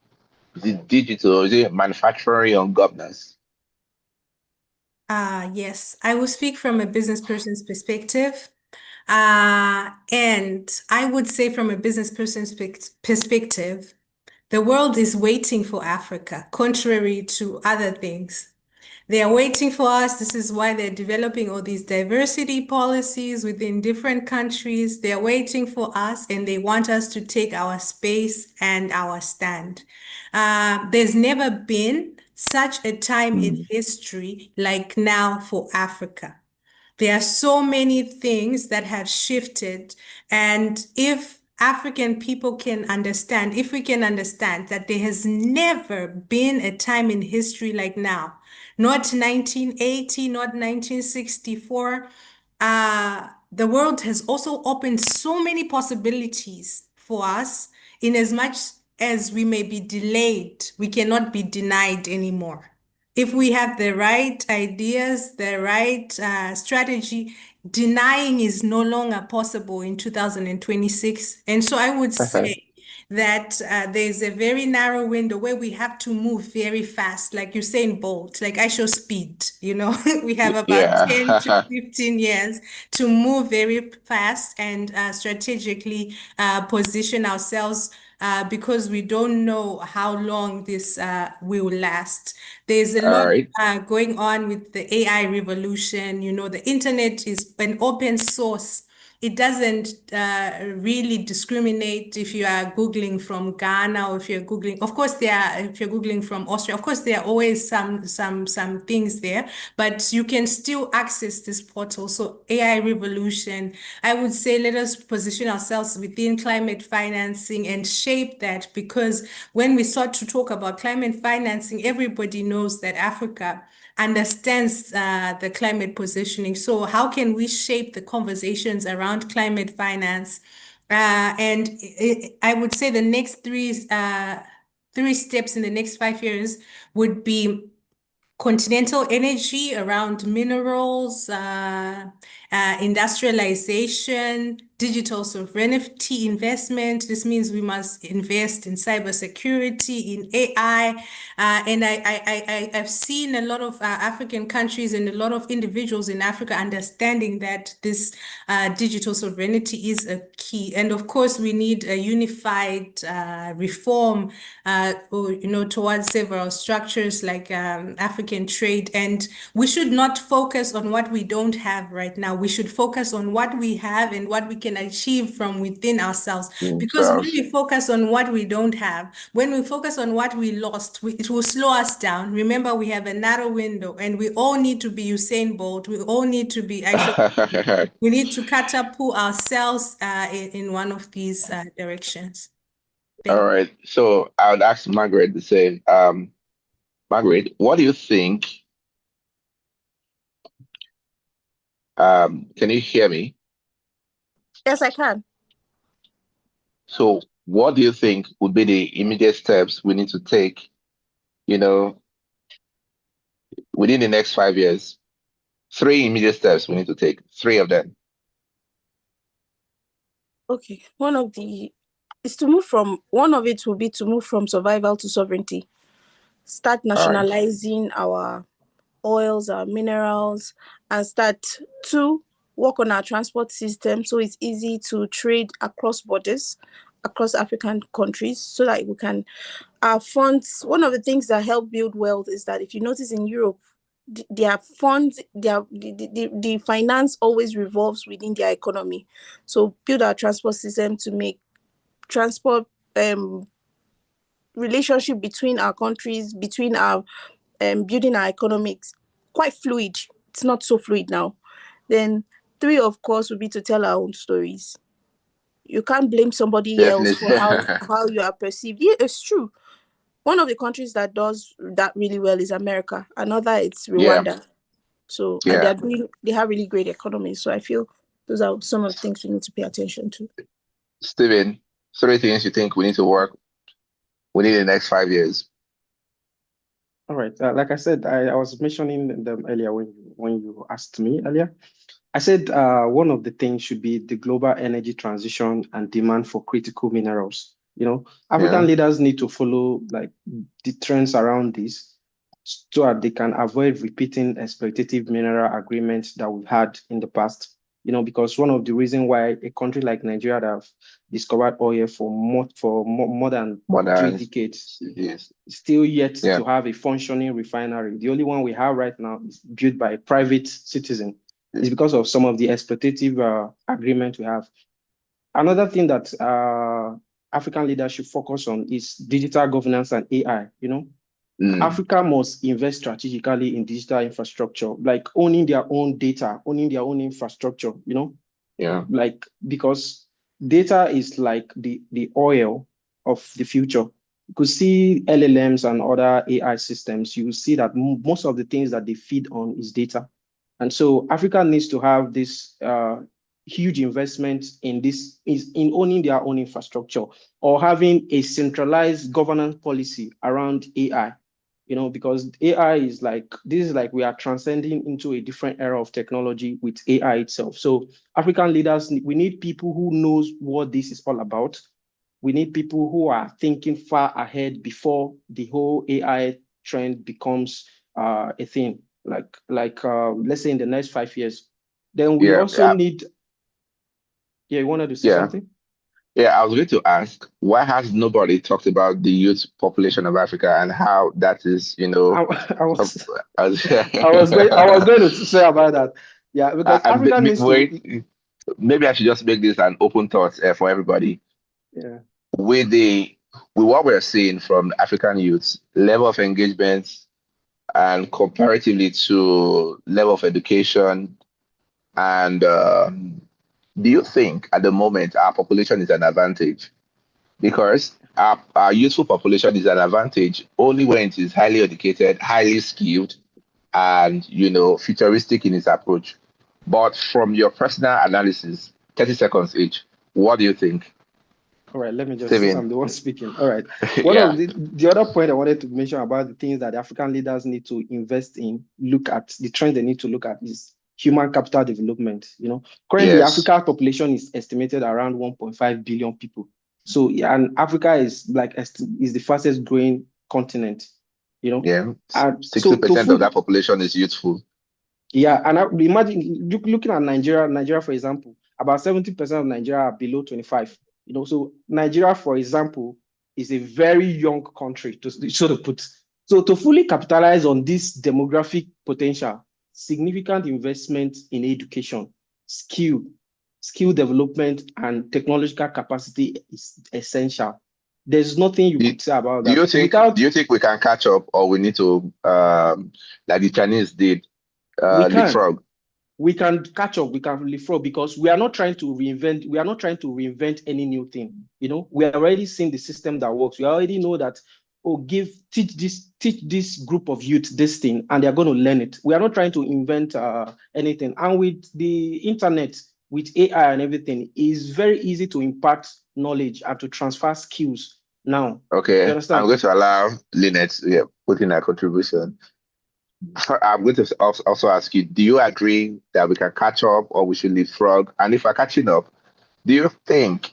Is it digital? Is it manufacturing or governance? Yes, I will speak from a business person's perspective. And I would say from a business person's perspective, The world is waiting for Africa, contrary to other things. They are waiting for us. This is why they're developing all these diversity policies within different countries. They're waiting for us and they want us to take our space and our stand. There's never been such a time in history like now for Africa. There are so many things that have shifted. And if African people can understand, if we can understand that there has never been a time in history like now, not 1980, not 1964, the world has also opened so many possibilities for us. In as much as we may be delayed, we cannot be denied anymore. If we have the right ideas, the right strategy, denying is no longer possible in 2026. And so I would say that there's a very narrow window where we have to move very fast, like Usain Bolt, like I show speed, we have about 10 to Yeah. 15 years to move very fast and strategically position ourselves because we don't know how long this will last. There's a All lot right. going on with the AI revolution. The internet is an open source. It doesn't really discriminate if you are Googling from Ghana or if you're Googling, of course, if you're Googling from Austria, of course, there are always some things there, but you can still access this portal. So AI revolution, I would say let us position ourselves within climate financing and shape that, because when we start to talk about climate financing, everybody knows that Africa understands the climate positioning. So how can we shape the conversations around climate finance? And I would say the next three steps in the next 5 years would be continental energy around minerals, industrialization, digital sovereignty investment. This means we must invest in cybersecurity, in AI. And I've seen a lot of African countries and a lot of individuals in Africa understanding that this digital sovereignty is a key. And of course, we need a unified reform, towards several structures like African trade. And we should not focus on what we don't have right now. We should focus on what we have and what we can achieve from within ourselves. Because when Themselves. we focus on what we don't have, when we focus on what we lost, it will slow us down. Remember, we have a narrow window and we all need to be Usain Bolt. We all need to be actually, we need to catapult ourselves in one of these directions. All Thank right. So I would ask Margaret the same. Margaret, what do you think? Can you hear me? Yes, I can. So what do you think would be the immediate steps we need to take, you know, within the next 5 years? Three immediate steps we need to take, three of them. Okay. One of it will be to move from survival to sovereignty. Start All right. nationalizing our oils, our minerals, and start to work on our transport system so it's easy to trade across borders, across African countries, so that we can our funds. One of the things that help build wealth is that if you notice in Europe, their funds, the finance always revolves within their economy. So build our transport system to make transport relationship between our countries, between our building our economics quite fluid. It's not so fluid now. Then three, of course, would be to tell our own stories. You can't blame somebody else Definitely. for how you are perceived. Yeah, it's true. One of the countries that does that really well is America. Another, it's Yeah. Rwanda. So, and Yeah. they have really great economies. So I feel those are some of the things we need to pay attention to. Steven, three things you think we need to work within the next 5 years. All right. Like I said, I was mentioning them earlier when you asked me earlier. I said one of the things should be the global energy transition and demand for critical minerals. Yeah. African leaders need to follow like the trends around this so that they can avoid repeating exploitative mineral agreements that we've had in the past. because one of the reasons why a country like Nigeria that have discovered oil for more than More 3 than decades yes. still yet Yeah. to have a functioning refinery. The only one we have right now is built by a private citizen. It's because of some of the exploitative agreement we have. Another thing that African leaders should focus on is digital governance and AI. Africa must invest strategically in digital infrastructure, like owning their own data, owning their own infrastructure, Yeah. like because data is like the oil of the future. You could see LLMs and other AI systems, you will see that most of the things that they feed on is data. And so Africa needs to have this huge investment in this, is in owning their own infrastructure or having a centralized governance policy around AI. Because AI is like, this is like we are transcending into a different era of technology with AI itself. So African leaders, we need people who knows what this is all about. We need people who are thinking far ahead before the whole AI trend becomes a thing. Like let's say in the next 5 years. Then we also need. Yeah, you wanted to say something? Yeah, I was going to ask, why has nobody talked about the youth population of Africa and how that is, I was I was going to say about that. Yeah, because Africa needs to. Maybe I should just make this an open thought for everybody. Yeah. With what we're seeing from African youths, level of engagement and comparatively to level of education, and do you think at the moment our population is an advantage? Because our youthful population is an advantage only when it is highly educated, highly skilled, and futuristic in its approach. But from your personal analysis, 30 seconds each, what do you think? All right, let me just, since Steven. I'm the one speaking. All right. One of the other point I wanted to mention about the things that the African leaders need to invest in, look at the trend they need to look at is human capital development. Currently Africa's population is estimated around 1.5 billion people. So and Africa is the fastest growing continent. Yeah, and 60% of that population is youthful. Yeah, and imagine looking at Nigeria, for example, about 70% of Nigeria are below 25. So Nigeria, for example, is a very young country to sort of put. So to fully capitalize on this demographic potential, significant investment in education, skill development, and technological capacity is essential. There's nothing you could say about that. Do you think we can catch up, or we need to, like the Chinese did, leapfrog? We can catch up, we can leapfrog, because we are not trying to reinvent any new thing. We are already seeing the system that works. We already know that, teach this group of youth this thing, and they're going to learn it. We are not trying to invent anything. And with the internet, with AI and everything, it's very easy to impart knowledge and to transfer skills now. Okay, you understand? I'm going to allow Lynette to put in a contribution. I'm going to also ask you, do you agree that we can catch up or we should leapfrog? And if we're catching up, do you think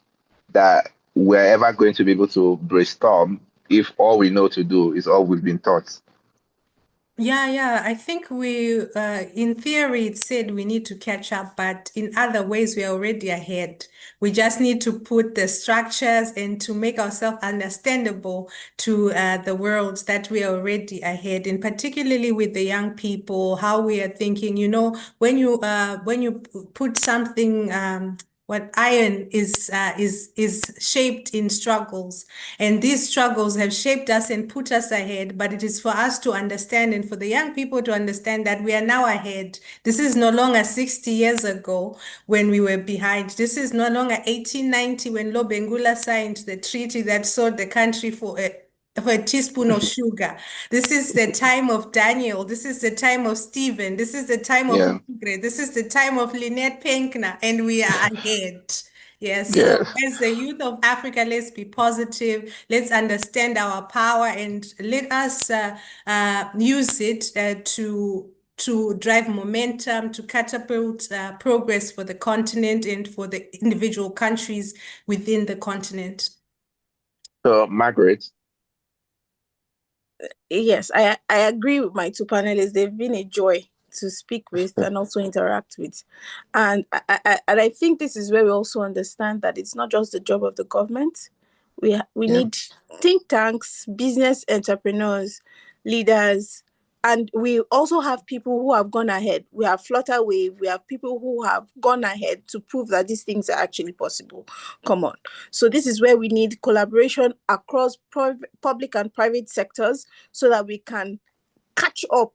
that we're ever going to be able to brainstorm if all we know to do is all we've been taught? Yeah. I think in theory, it said we need to catch up, but in other ways, we are already ahead. We just need to put the structures and to make ourselves understandable to the world that we are already ahead, and particularly with the young people, how we are thinking. When you put something, what iron is shaped in struggles, and these struggles have shaped us and put us ahead. But it is for us to understand, and for the young people to understand, that we are now ahead. This is no longer 60 years ago when we were behind. This is no longer 1890 when Lobengula signed the treaty that sold the country for a teaspoon of sugar. This is the time of Daniel. This is the time of Stephen. This is the time of Ingrid. This is the time of Lynette Penkner, and we are ahead. Yes. So as the youth of Africa, let's be positive. Let's understand our power, and let us use it to drive momentum, to catapult progress for the continent and for the individual countries within the continent. So, Margaret. Yes, I agree with my two panelists. They've been a joy to speak with and also interact with. And I think this is where we also understand that it's not just the job of the government. We Yeah. need think tanks, business entrepreneurs, leaders, and we also have people who have gone ahead. We have Flutterwave. We have people who have gone ahead to prove that these things are actually possible. Come on. So this is where we need collaboration across public and private sectors so that we can catch up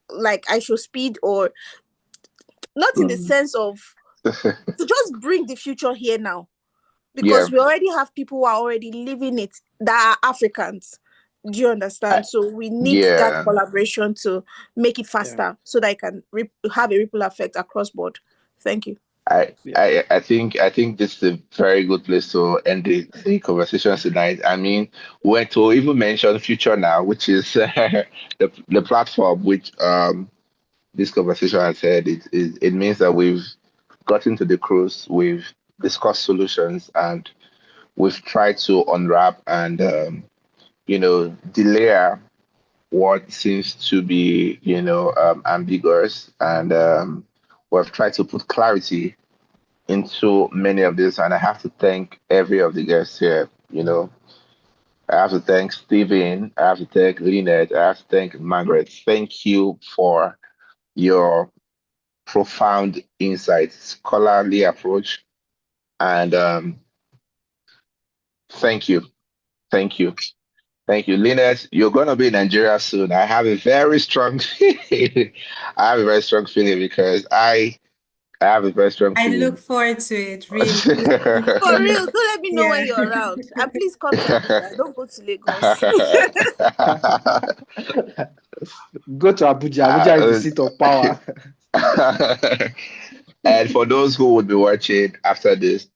like I show speed, or not in the sense of to just bring the future here now, Yeah. because we already have people who are already living it that are Africans. Do you understand? So we need that Yeah. collaboration to make it faster so that it can have a ripple effect across board. Thank you. I think this is a very good place to end the conversation tonight. I mean, when to even mention Future Now, which is the platform which this conversation has had, it means that we've gotten to the cruise, we've discussed solutions, and we've tried to unwrap and delayer what seems to be ambiguous, and we've tried to put clarity into many of this, and I have to thank every of the guests here. I have to thank Stephen. I have to thank Lynette. I have to thank Margaret. Thank you for your profound insights, scholarly approach, and thank you, thank you, thank you, Lynette. You're gonna be in Nigeria soon. I have a very strong, I have a very strong feeling because I have a very strong I look feeling. forward to it, really. For real, do let me know when Yeah. you're around. And please come to Abuja. Don't go to Lagos. Go to Abuja. Abuja is the seat of power. And for those who would be watching after this,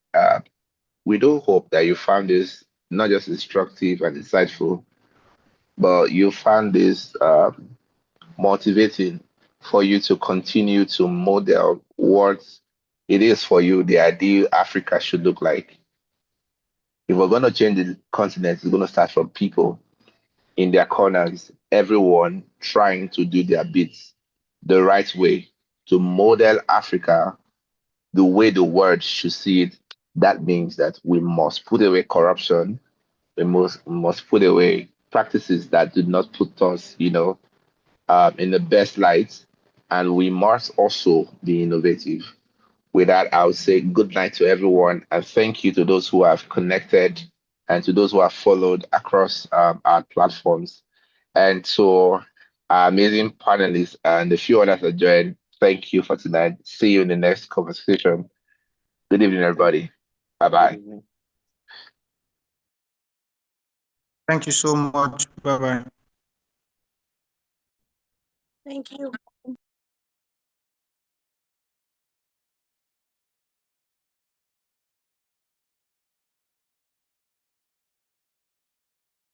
we do hope that you found this not just instructive and insightful, but you found this motivating for you to continue to model what it is for you, the ideal Africa should look like. If we're going to change the continent, it's going to start from people in their corners, everyone trying to do their bits the right way to model Africa the way the world should see it. That means that we must put away corruption. We must put away practices that do not put us, in the best light, and we must also be innovative. With that, I would say good night to everyone, and thank you to those who have connected and to those who have followed across our platforms, and to our amazing panelists and the few others that joined. Thank you for tonight. See you in the next conversation. Good evening, everybody. Bye Good bye. evening. Thank you so much. Bye bye. Thank you.